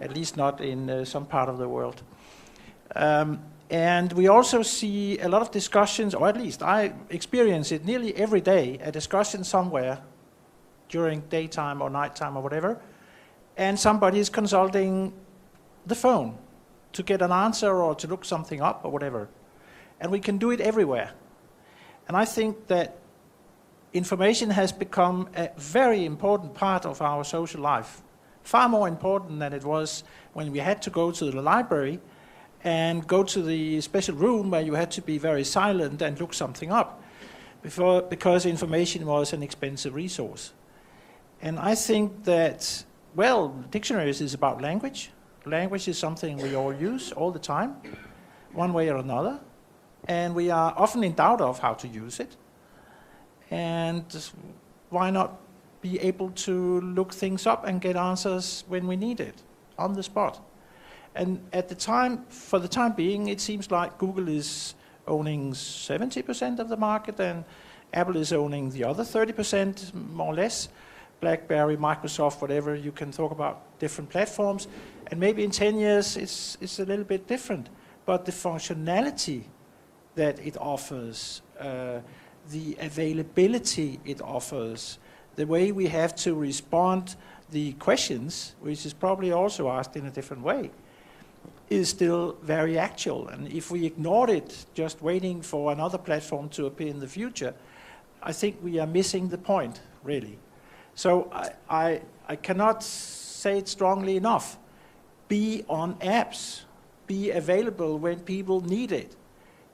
at least not in some part of the world. And we also see a lot of discussions, or at least I experience it nearly every day, a discussion somewhere during daytime or nighttime or whatever, and somebody is consulting the phone to get an answer or to look something up or whatever. And we can do it everywhere. And I think that information has become a very important part of our social life, far more important than it was when we had to go to the library and go to the special room where you had to be very silent and look something up, because information was an expensive resource. And I think that, well, dictionaries is about language. Language is something we all use all the time, one way or another. And we are often in doubt of how to use it. And why not be able to look things up and get answers when we need it, on the spot? And for the time being, it seems like Google is owning 70% of the market and Apple is owning the other 30%, more or less. BlackBerry, Microsoft, whatever, you can talk about different platforms. And maybe in 10 years, it's a little bit different. But the functionality that it offers, the availability it offers, the way we have to respond the questions, which is probably also asked in a different way, is still very actual. And if we ignored it, just waiting for another platform to appear in the future, I think we are missing the point, really. So I cannot say it strongly enough. Be on apps. Be available when people need it.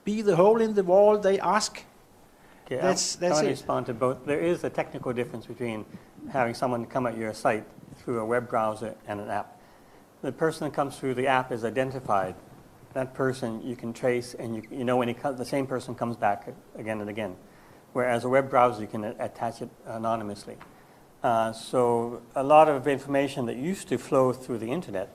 Be the hole in the wall they ask. Okay, That's I want to it. respond to both. There is a technical difference between having someone come at your site through a web browser and an app. The person that comes through the app is identified. That person you can trace, and you know when the same person comes back again and again. Whereas a web browser, you can attach it anonymously. So a lot of information that used to flow through the internet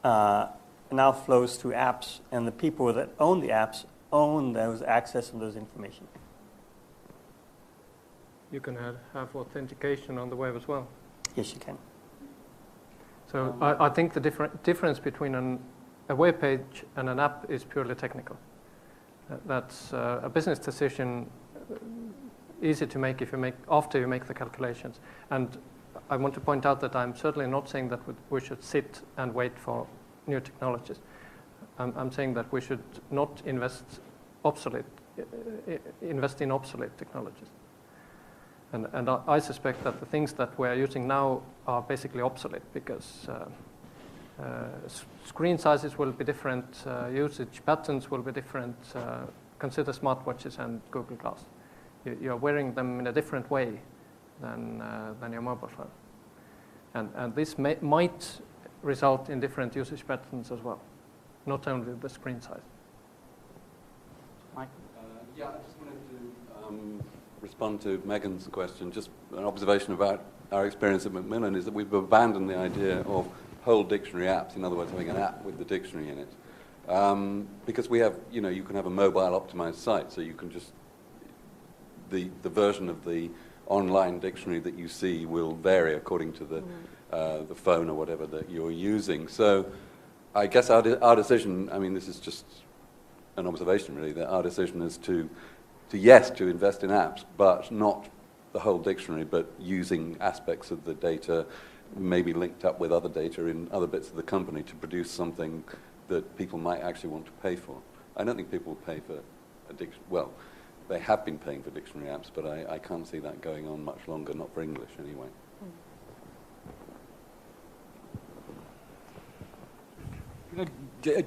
now flows through apps, and the people that own the apps own those access to those information. You can have authentication on the web as well. Yes, you can. So I think the difference between a web page and an app is purely technical. That's a business decision, easy to make after you make the calculations. And I want to point out that I'm certainly not saying that we should sit and wait for new technologies. I'm saying that we should not invest in obsolete technologies. And I suspect that the things that we're using now are basically obsolete because screen sizes will be different, usage patterns will be different. Consider smartwatches and Google Glass. You're wearing them in a different way than your mobile phone. And this might result in different usage patterns as well, not only the screen size. Yeah, I just wanted to respond to Megan's question. Just an observation about our experience at Macmillan is that we've abandoned the idea of whole dictionary apps, in other words, having an app with the dictionary in it. Because we have, you can have a mobile optimized site, so you can just, the version of the online dictionary that you see will vary according to the phone or whatever that you're using. So I guess our decision, I mean, this is just an observation really, that our decision is to to invest in apps, but not the whole dictionary, but using aspects of the data, maybe linked up with other data in other bits of the company to produce something that people might actually want to pay for. I don't think people will pay for a dictionary. Well, they have been paying for dictionary apps, but I can't see that going on much longer, not for English anyway.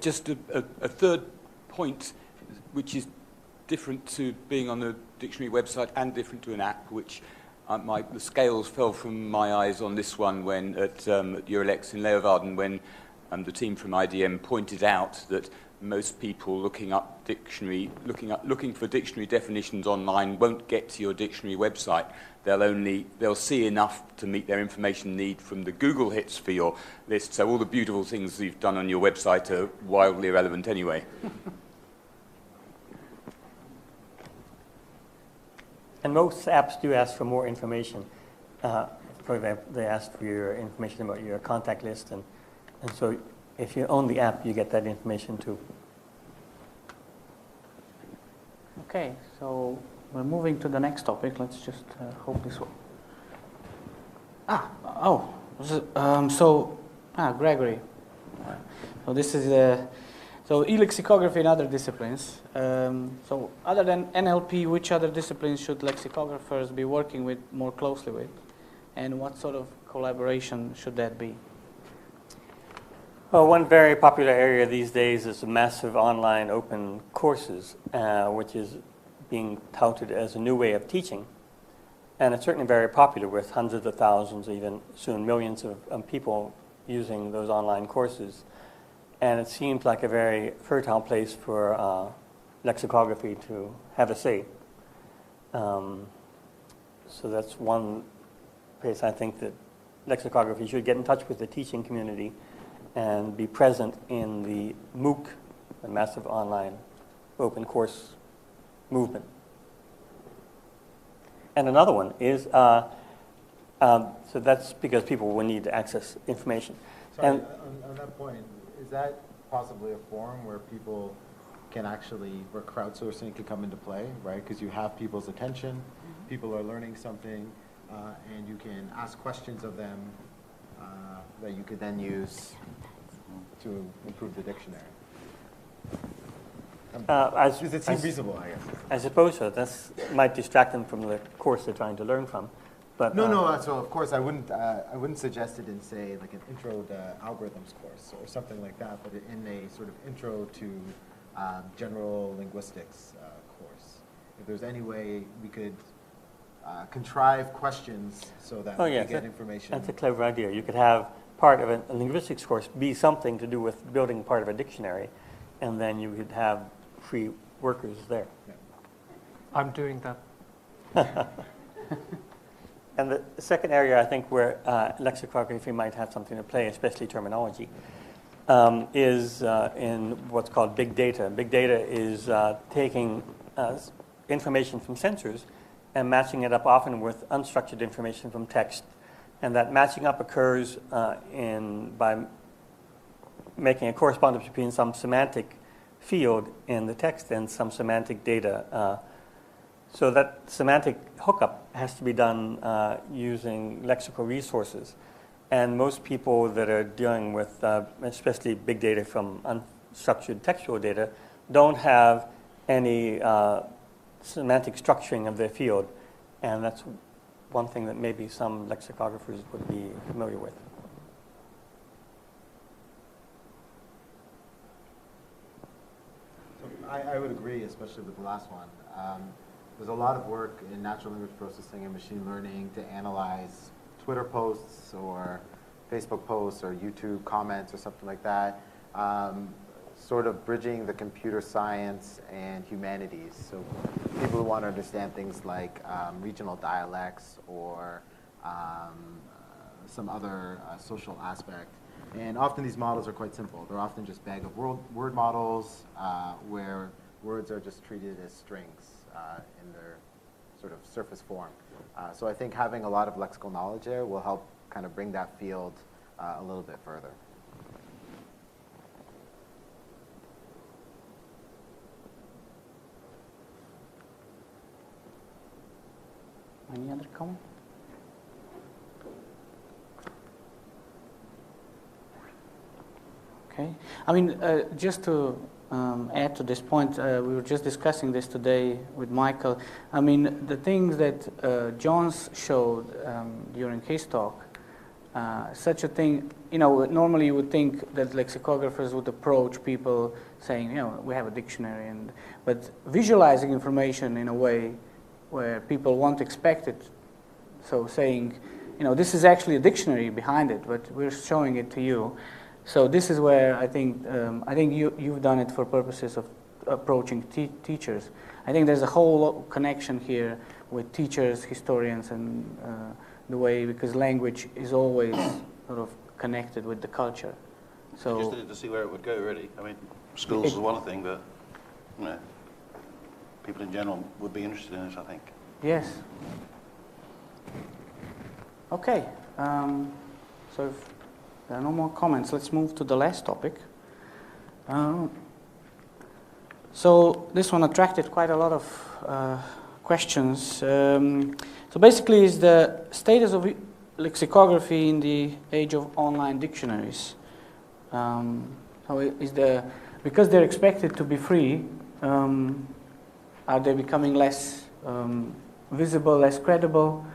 Just a third point, which is different to being on the dictionary website and different to an app, which the scales fell from my eyes on this one when at eLex in Leeuwarden, when the team from IDM pointed out that most people looking for dictionary definitions online won't get to your dictionary website. They'll see enough to meet their information need from the Google hits for your list. So all the beautiful things you've done on your website are wildly irrelevant anyway. And most apps do ask for more information. For example, they ask for your information about your contact list, and so if you own the app, you get that information too. Okay, so we're moving to the next topic. Let's just hope this will. Gregory. So this is eLexicography and other disciplines. So other than NLP, which other disciplines should lexicographers be working with more closely with? And what sort of collaboration should that be? Well, one very popular area these days is massive online open courses, which is being touted as a new way of teaching. And it's certainly very popular with hundreds of thousands, even soon millions of people using those online courses. And it seems like a very fertile place for lexicography to have a say. So that's one place I think that lexicography should get in touch with the teaching community and be present in the MOOC, the massive online open course movement. And another one is, so that's because people will need to access information. Sorry, And on that point, is that possibly a forum where people can actually, where crowdsourcing could come into play, right? Because you have people's attention, people are learning something, and you can ask questions of them that you could then use to improve the dictionary. Does it seem reasonable, I guess? I suppose so. That might distract them from the course they're trying to learn from. But No. So of course I wouldn't suggest it in, say, like an intro to algorithms course or something like that, but in a sort of intro to general linguistics course. If there's any way we could contrive questions so that we get information. That's a clever idea. You could have part of a linguistics course be something to do with building part of a dictionary, and then you could have free workers there. Yeah. I'm doing that. And the second area I think where lexicography might have something to play, especially terminology, is in what's called big data. Big data is taking information from sensors and matching it up often with unstructured information from text. And that matching up occurs by making a correspondence between some semantic field in the text and some semantic data. So that semantic hookup has to be done using lexical resources. And most people that are dealing with, especially big data from unstructured textual data, don't have any semantic structuring of their field. And that's one thing that maybe some lexicographers would be familiar with. So I would agree, especially with the last one. There's a lot of work in natural language processing and machine learning to analyze Twitter posts or Facebook posts or YouTube comments or something like that, sort of bridging the computer science and humanities. So people who want to understand things like regional dialects or some other social aspect. And often these models are quite simple. They're often just bag of word models where words are just treated as strings in their sort of surface form. So I think having a lot of lexical knowledge there will help kind of bring that field a little bit further. other comment? Okay. I mean, just to add to this point, we were just discussing this today with Michael. I mean, the things that John's showed during his talk, such a thing, you know, normally you would think that lexicographers would approach people saying, you know, we have a dictionary, but visualizing information in a way where people won't expect it. So saying, you know, this is actually a dictionary behind it, but we're showing it to you. So this is where I think you've done it for purposes of approaching teachers. I think there's a whole connection here with teachers, historians, and the way, because language is always sort of connected with the culture. So just needed to see where it would go, really. I mean, schools is one thing, but you know, people in general would be interested in it, I think. Yes. Okay. So if there are no more comments, let's move to the last topic. So this one attracted quite a lot of questions. So basically, is the status of lexicography in the age of online dictionaries. Because they're expected to be free, are they becoming less visible, less credible?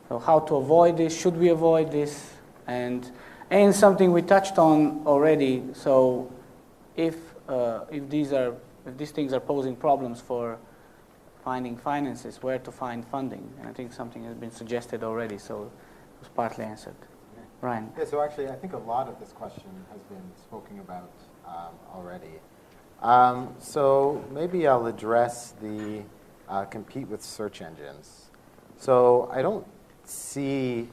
So how to avoid this? Should we avoid this? And something we touched on already. So if these things are posing problems for finding finances, where to find funding? And I think something has been suggested already, so it was partly answered. Ryan. Yeah, so actually I think a lot of this question has been spoken about already. So maybe I'll address the compete with search engines. So I don't see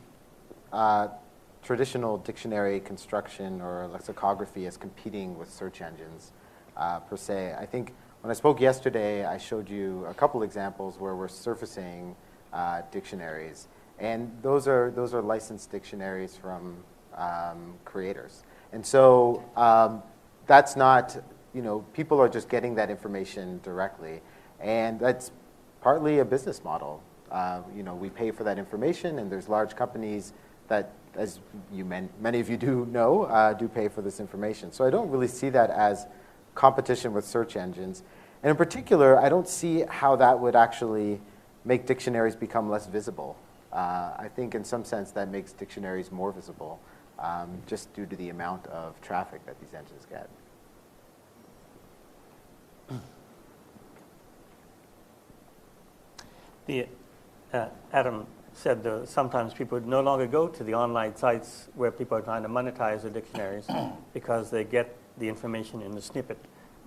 traditional dictionary construction or lexicography as competing with search engines per se. I think when I spoke yesterday, I showed you a couple examples where we're surfacing dictionaries, and those are licensed dictionaries from creators. And so that's not, you know, people are just getting that information directly, and that's partly a business model. You know, we pay for that information, and there's large companies that, as many of you do know, do pay for this information. So I don't really see that as competition with search engines. And in particular, I don't see how that would actually make dictionaries become less visible. I think in some sense that makes dictionaries more visible, just due to the amount of traffic that these engines get. Adam said that sometimes people would no longer go to the online sites where people are trying to monetize the dictionaries because they get the information in the snippet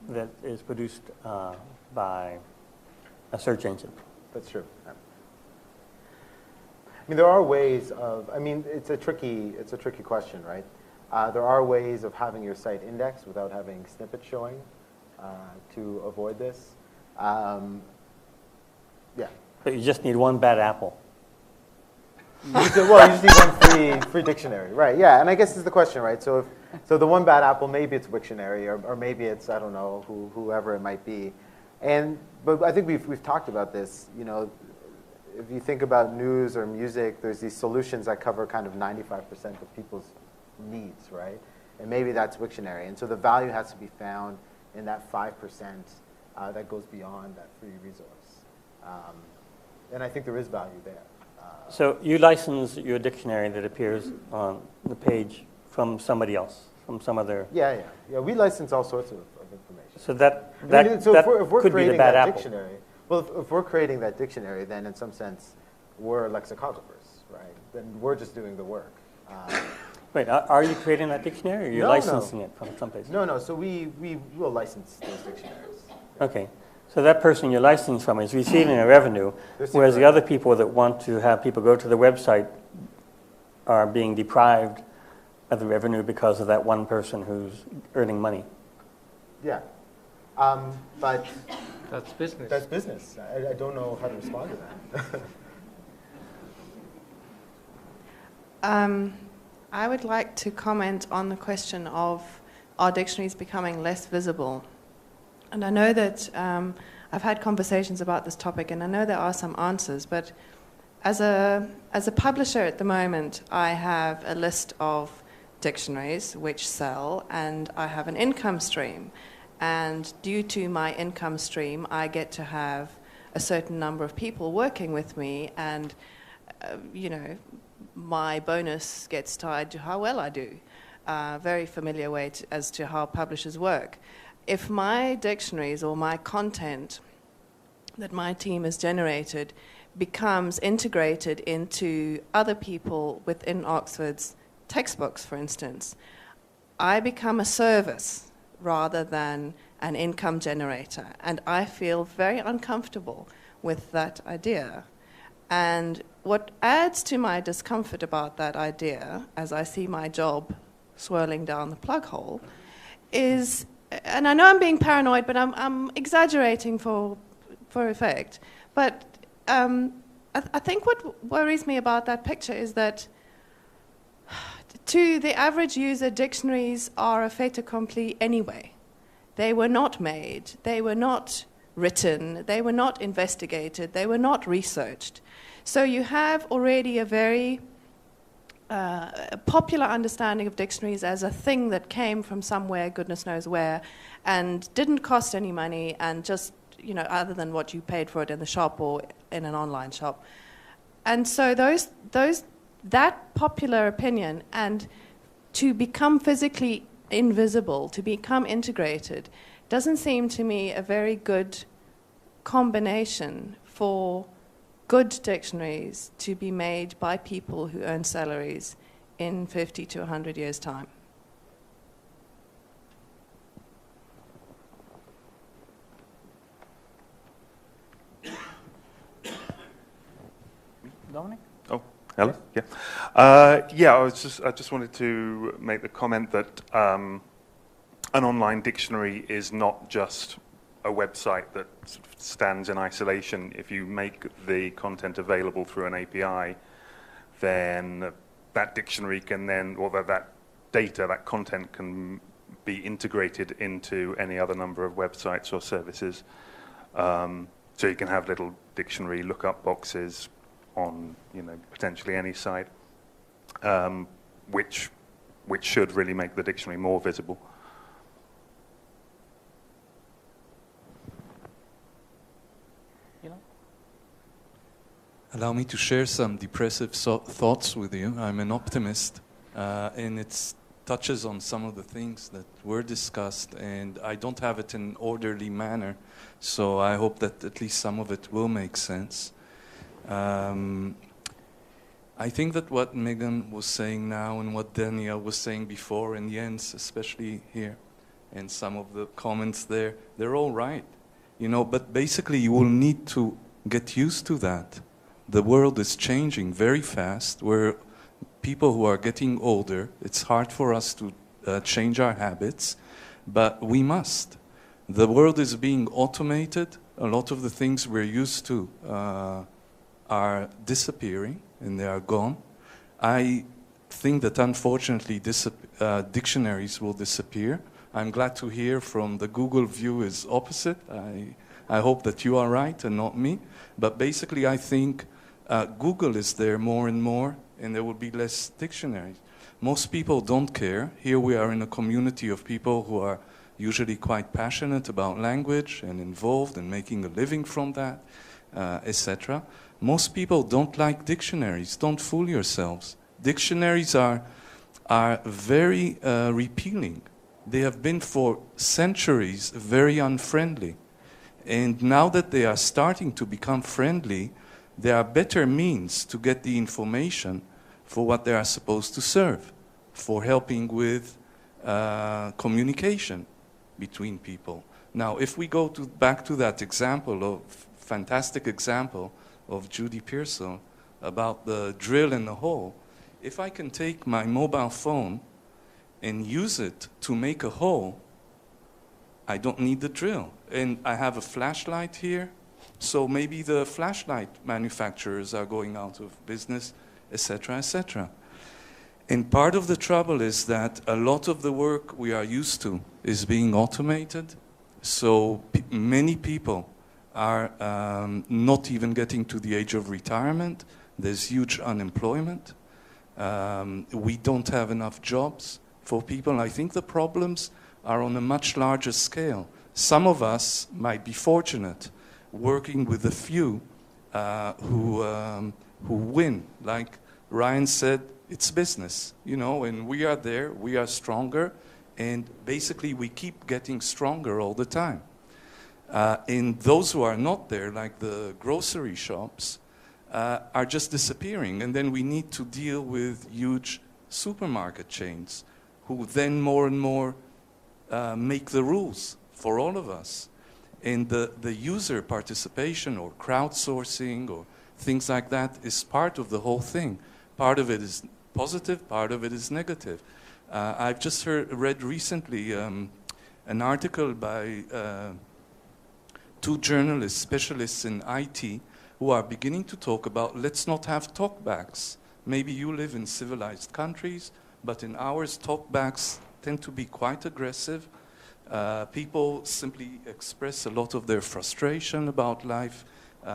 that is produced by a search engine. That's true. I mean, there are ways of, I mean, it's a tricky question, right? There are ways of having your site indexed without having snippets showing to avoid this. Yeah. But you just need one bad apple. You just need one free dictionary, right? Yeah, and I guess this is the question, right? So the one bad apple, maybe it's Wiktionary, or maybe it's, I don't know, whoever it might be. But I think we've talked about this. You know, if you think about news or music, there's these solutions that cover kind of 95% of people's needs, right? And maybe that's Wiktionary. And so the value has to be found in that 5% that goes beyond that free resource. And I think there is value there. So you license your dictionary that appears on the page from somebody else, from some other... Yeah. We license all sorts of information. So that if we're could be the bad apple. Dictionary, well, if we're creating that dictionary, then in some sense, we're lexicographers, right? Then we're just doing the work. Wait, are you creating that dictionary, or you're licensing it from someplace? No. So we will license those dictionaries. Okay. So that person you're licensing from is receiving a revenue, whereas the other people that want to have people go to the website are being deprived of the revenue because of that one person who's earning money. Yeah. But that's business. That's business. I don't know how to respond to that. I would like to comment on the question of are dictionaries becoming less visible? And I know that I've had conversations about this topic, and I know there are some answers, but as a publisher at the moment, I have a list of dictionaries which sell, and I have an income stream. And due to my income stream, I get to have a certain number of people working with me, and my bonus gets tied to how well I do. Very familiar way as to how publishers work. If my dictionaries or my content that my team has generated becomes integrated into other people within Oxford's textbooks, for instance, I become a service rather than an income generator. And I feel very uncomfortable with that idea. And what adds to my discomfort about that idea, as I see my job swirling down the plug hole, is, and I know I'm being paranoid, but I'm exaggerating for effect, but I think what worries me about that picture is that to the average user, dictionaries are a fait accompli anyway. They were not made, they were not written, they were not investigated, they were not researched. So you have already a very popular understanding of dictionaries as a thing that came from somewhere, goodness knows where, and didn't cost any money, and just, other than what you paid for it in the shop or in an online shop. And so that popular opinion, and to become physically invisible, to become integrated, doesn't seem to me a very good combination for good dictionaries to be made by people who earn salaries in 50 to 100 years' time. Dominic? Oh, hello. Yeah. I just wanted to make the comment that an online dictionary is not just a website that sort of stands in isolation. If you make the content available through an API, then that dictionary can then, or that data, that content can be integrated into any other number of websites or services. So you can have little dictionary lookup boxes on, potentially any site, which should really make the dictionary more visible. Allow me to share some depressive thoughts with you. I'm an optimist, and it touches on some of the things that were discussed, and I don't have it in an orderly manner, so I hope that at least some of it will make sense. I think that what Megan was saying now and what Daniel was saying before, and Jens especially here, and some of the comments there, they're all right. But basically you will need to get used to that. The world is changing very fast. We're people who are getting older. It's hard for us to change our habits, but we must. The world is being automated. A lot of the things we're used to are disappearing, and they are gone. I think that unfortunately dictionaries will disappear. I'm glad to hear from the Google view is opposite. I hope that you are right and not me. But basically I think Google is there more and more, and there will be less dictionaries. Most people don't care. Here we are in a community of people who are usually quite passionate about language and involved in making a living from that, etc. Most people don't like dictionaries. Don't fool yourselves. Dictionaries are very repealing. They have been for centuries very unfriendly. And now that they are starting to become friendly, there are better means to get the information for what they are supposed to serve, for helping with communication between people. Now, if we go back to that fantastic example of Judy Pearsall about the drill in the hole, if I can take my mobile phone and use it to make a hole, I don't need the drill. And I have a flashlight here, so maybe the flashlight manufacturers are going out of business, etc., etc. And part of the trouble is that a lot of the work we are used to is being automated, so many people are not even getting to the age of retirement. There's huge unemployment. We don't have enough jobs for people. I think the problems are on a much larger scale. Some of us might be fortunate working with a few who win. Like Ryan said, it's business, you know, and we are there, we are stronger, and basically we keep getting stronger all the time. And those who are not there, like the grocery shops, are just disappearing. And then we need to deal with huge supermarket chains who then more and more make the rules for all of us. And the user participation or crowdsourcing or things like that is part of the whole thing. Part of it is positive, part of it is negative. I've just read recently an article by 2 journalists, specialists in IT, who are beginning to talk about let's not have talkbacks. Maybe you live in civilized countries, but in ours, talkbacks tend to be quite aggressive. People simply express a lot of their frustration about life.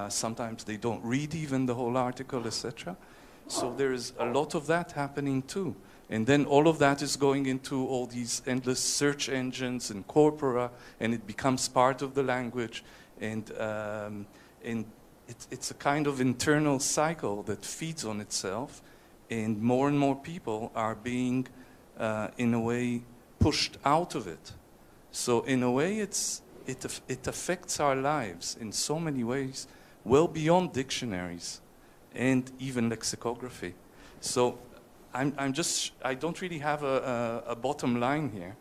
Sometimes they don't read even the whole article, etc. So there is a lot of that happening too. And then all of that is going into all these endless search engines and corpora, and it becomes part of the language. And it's a kind of internal cycle that feeds on itself, and more people are being, in a way, pushed out of it. So in a way, it affects our lives in so many ways, well beyond dictionaries and even lexicography. So I don't really have a bottom line here.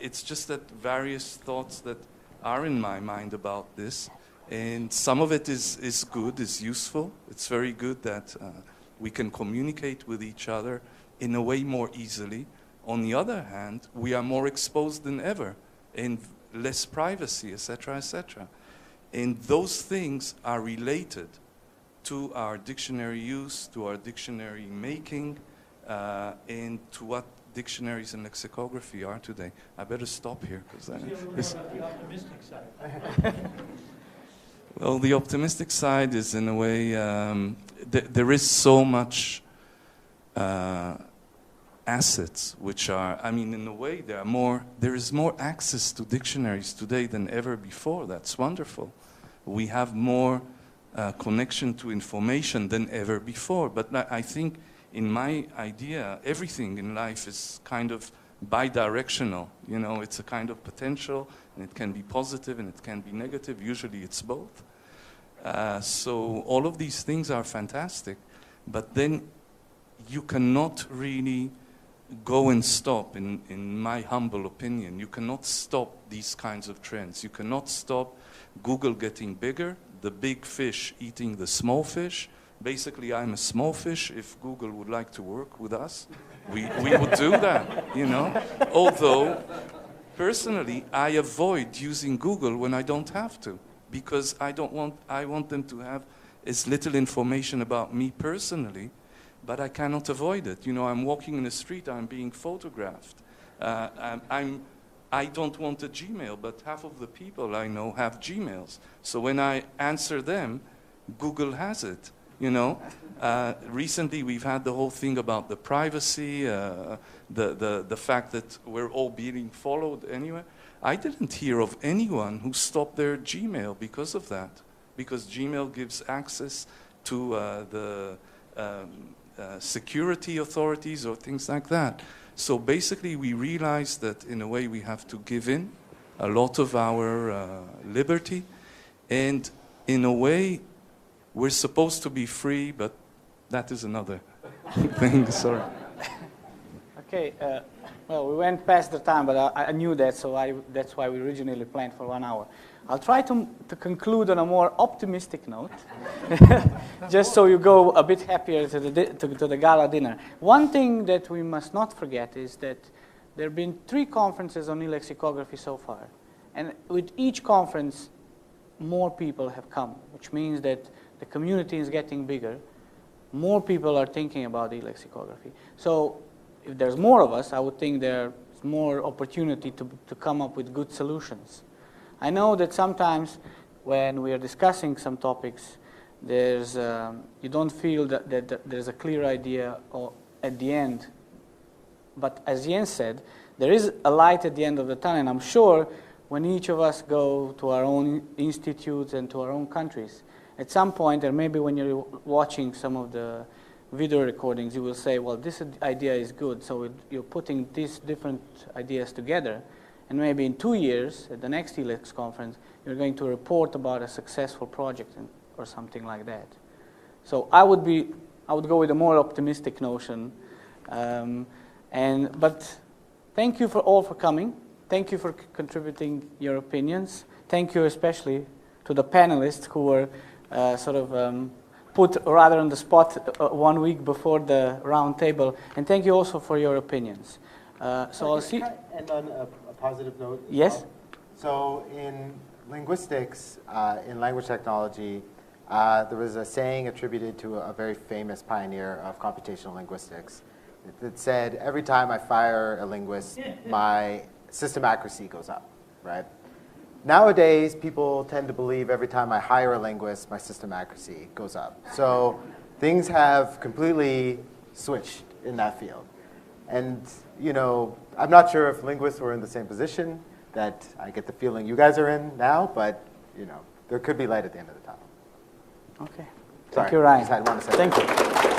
It's just that various thoughts that are in my mind about this, and some of it is good, is useful. It's very good that we can communicate with each other in a way more easily. On the other hand, we are more exposed than ever, and less privacy, etc., etc. And those things are related to our dictionary use, to our dictionary making, and to what dictionaries and lexicography are today. I better stop here, because the optimistic side. Well, the optimistic side is, in a way, there is so much assets, which are, I mean, in a way, there is more access to dictionaries today than ever before. That's wonderful. We have more connection to information than ever before. But I think, in my idea, everything in life is kind of bi-directional. You know, it's a kind of potential, and it can be positive and it can be negative. Usually it's both. So all of these things are fantastic, but then you cannot really go and stop, in my humble opinion. You cannot stop these kinds of trends. You cannot stop Google getting bigger, the big fish eating the small fish. Basically, I'm a small fish. If Google would like to work with us, we would do that, you know. Although, personally, I avoid using Google when I don't have to, because I want them to have as little information about me personally, but I cannot avoid it. You know, I'm walking in the street, I'm being photographed. I don't want a Gmail, but half of the people I know have Gmails. So when I answer them, Google has it. You know, recently we've had the whole thing about the privacy, the fact that we're all being followed anyway. I didn't hear of anyone who stopped their Gmail because of that, because Gmail gives access to the security authorities or things like that. So basically we realized that in a way we have to give in a lot of our liberty, and in a way we're supposed to be free, but that is another thing, sorry. Okay, well, we went past the time, but I knew that, so that's why we originally planned for 1 hour. I'll try to conclude on a more optimistic note, just so you go a bit happier to the gala dinner. One thing that we must not forget is that there have been 3 conferences on e-lexicography so far, and with each conference, more people have come, which means that the community is getting bigger. More people are thinking about e-lexicography. So if there's more of us, I would think there's more opportunity to come up with good solutions. I know that sometimes when we are discussing some topics, you don't feel that there's a clear idea at the end. But as Jens said, there is a light at the end of the tunnel, and I'm sure when each of us go to our own institutes and to our own countries, at some point, or maybe when you're watching some of the video recordings, you will say, well, this idea is good, so you're putting these different ideas together, and maybe in 2 years, at the next eLex conference, you're going to report about a successful project or something like that. So I would go with a more optimistic notion. But thank you all for coming. Thank you for contributing your opinions. Thank you especially to the panelists who were put rather on the spot 1 week before the round table. And thank you also for your opinions. So I'll see. Can I end on a positive note? Yes. So in linguistics, in language technology, there was a saying attributed to a very famous pioneer of computational linguistics. It said, every time I fire a linguist, my system accuracy goes up, right? Nowadays, people tend to believe every time I hire a linguist, my system accuracy goes up. So things have completely switched in that field. And, you know, I'm not sure if linguists were in the same position that I get the feeling you guys are in now, but, you know, there could be light at the end of the tunnel. Okay. Sorry, Thank you, Ryan. I just wanted to say Thank that. you.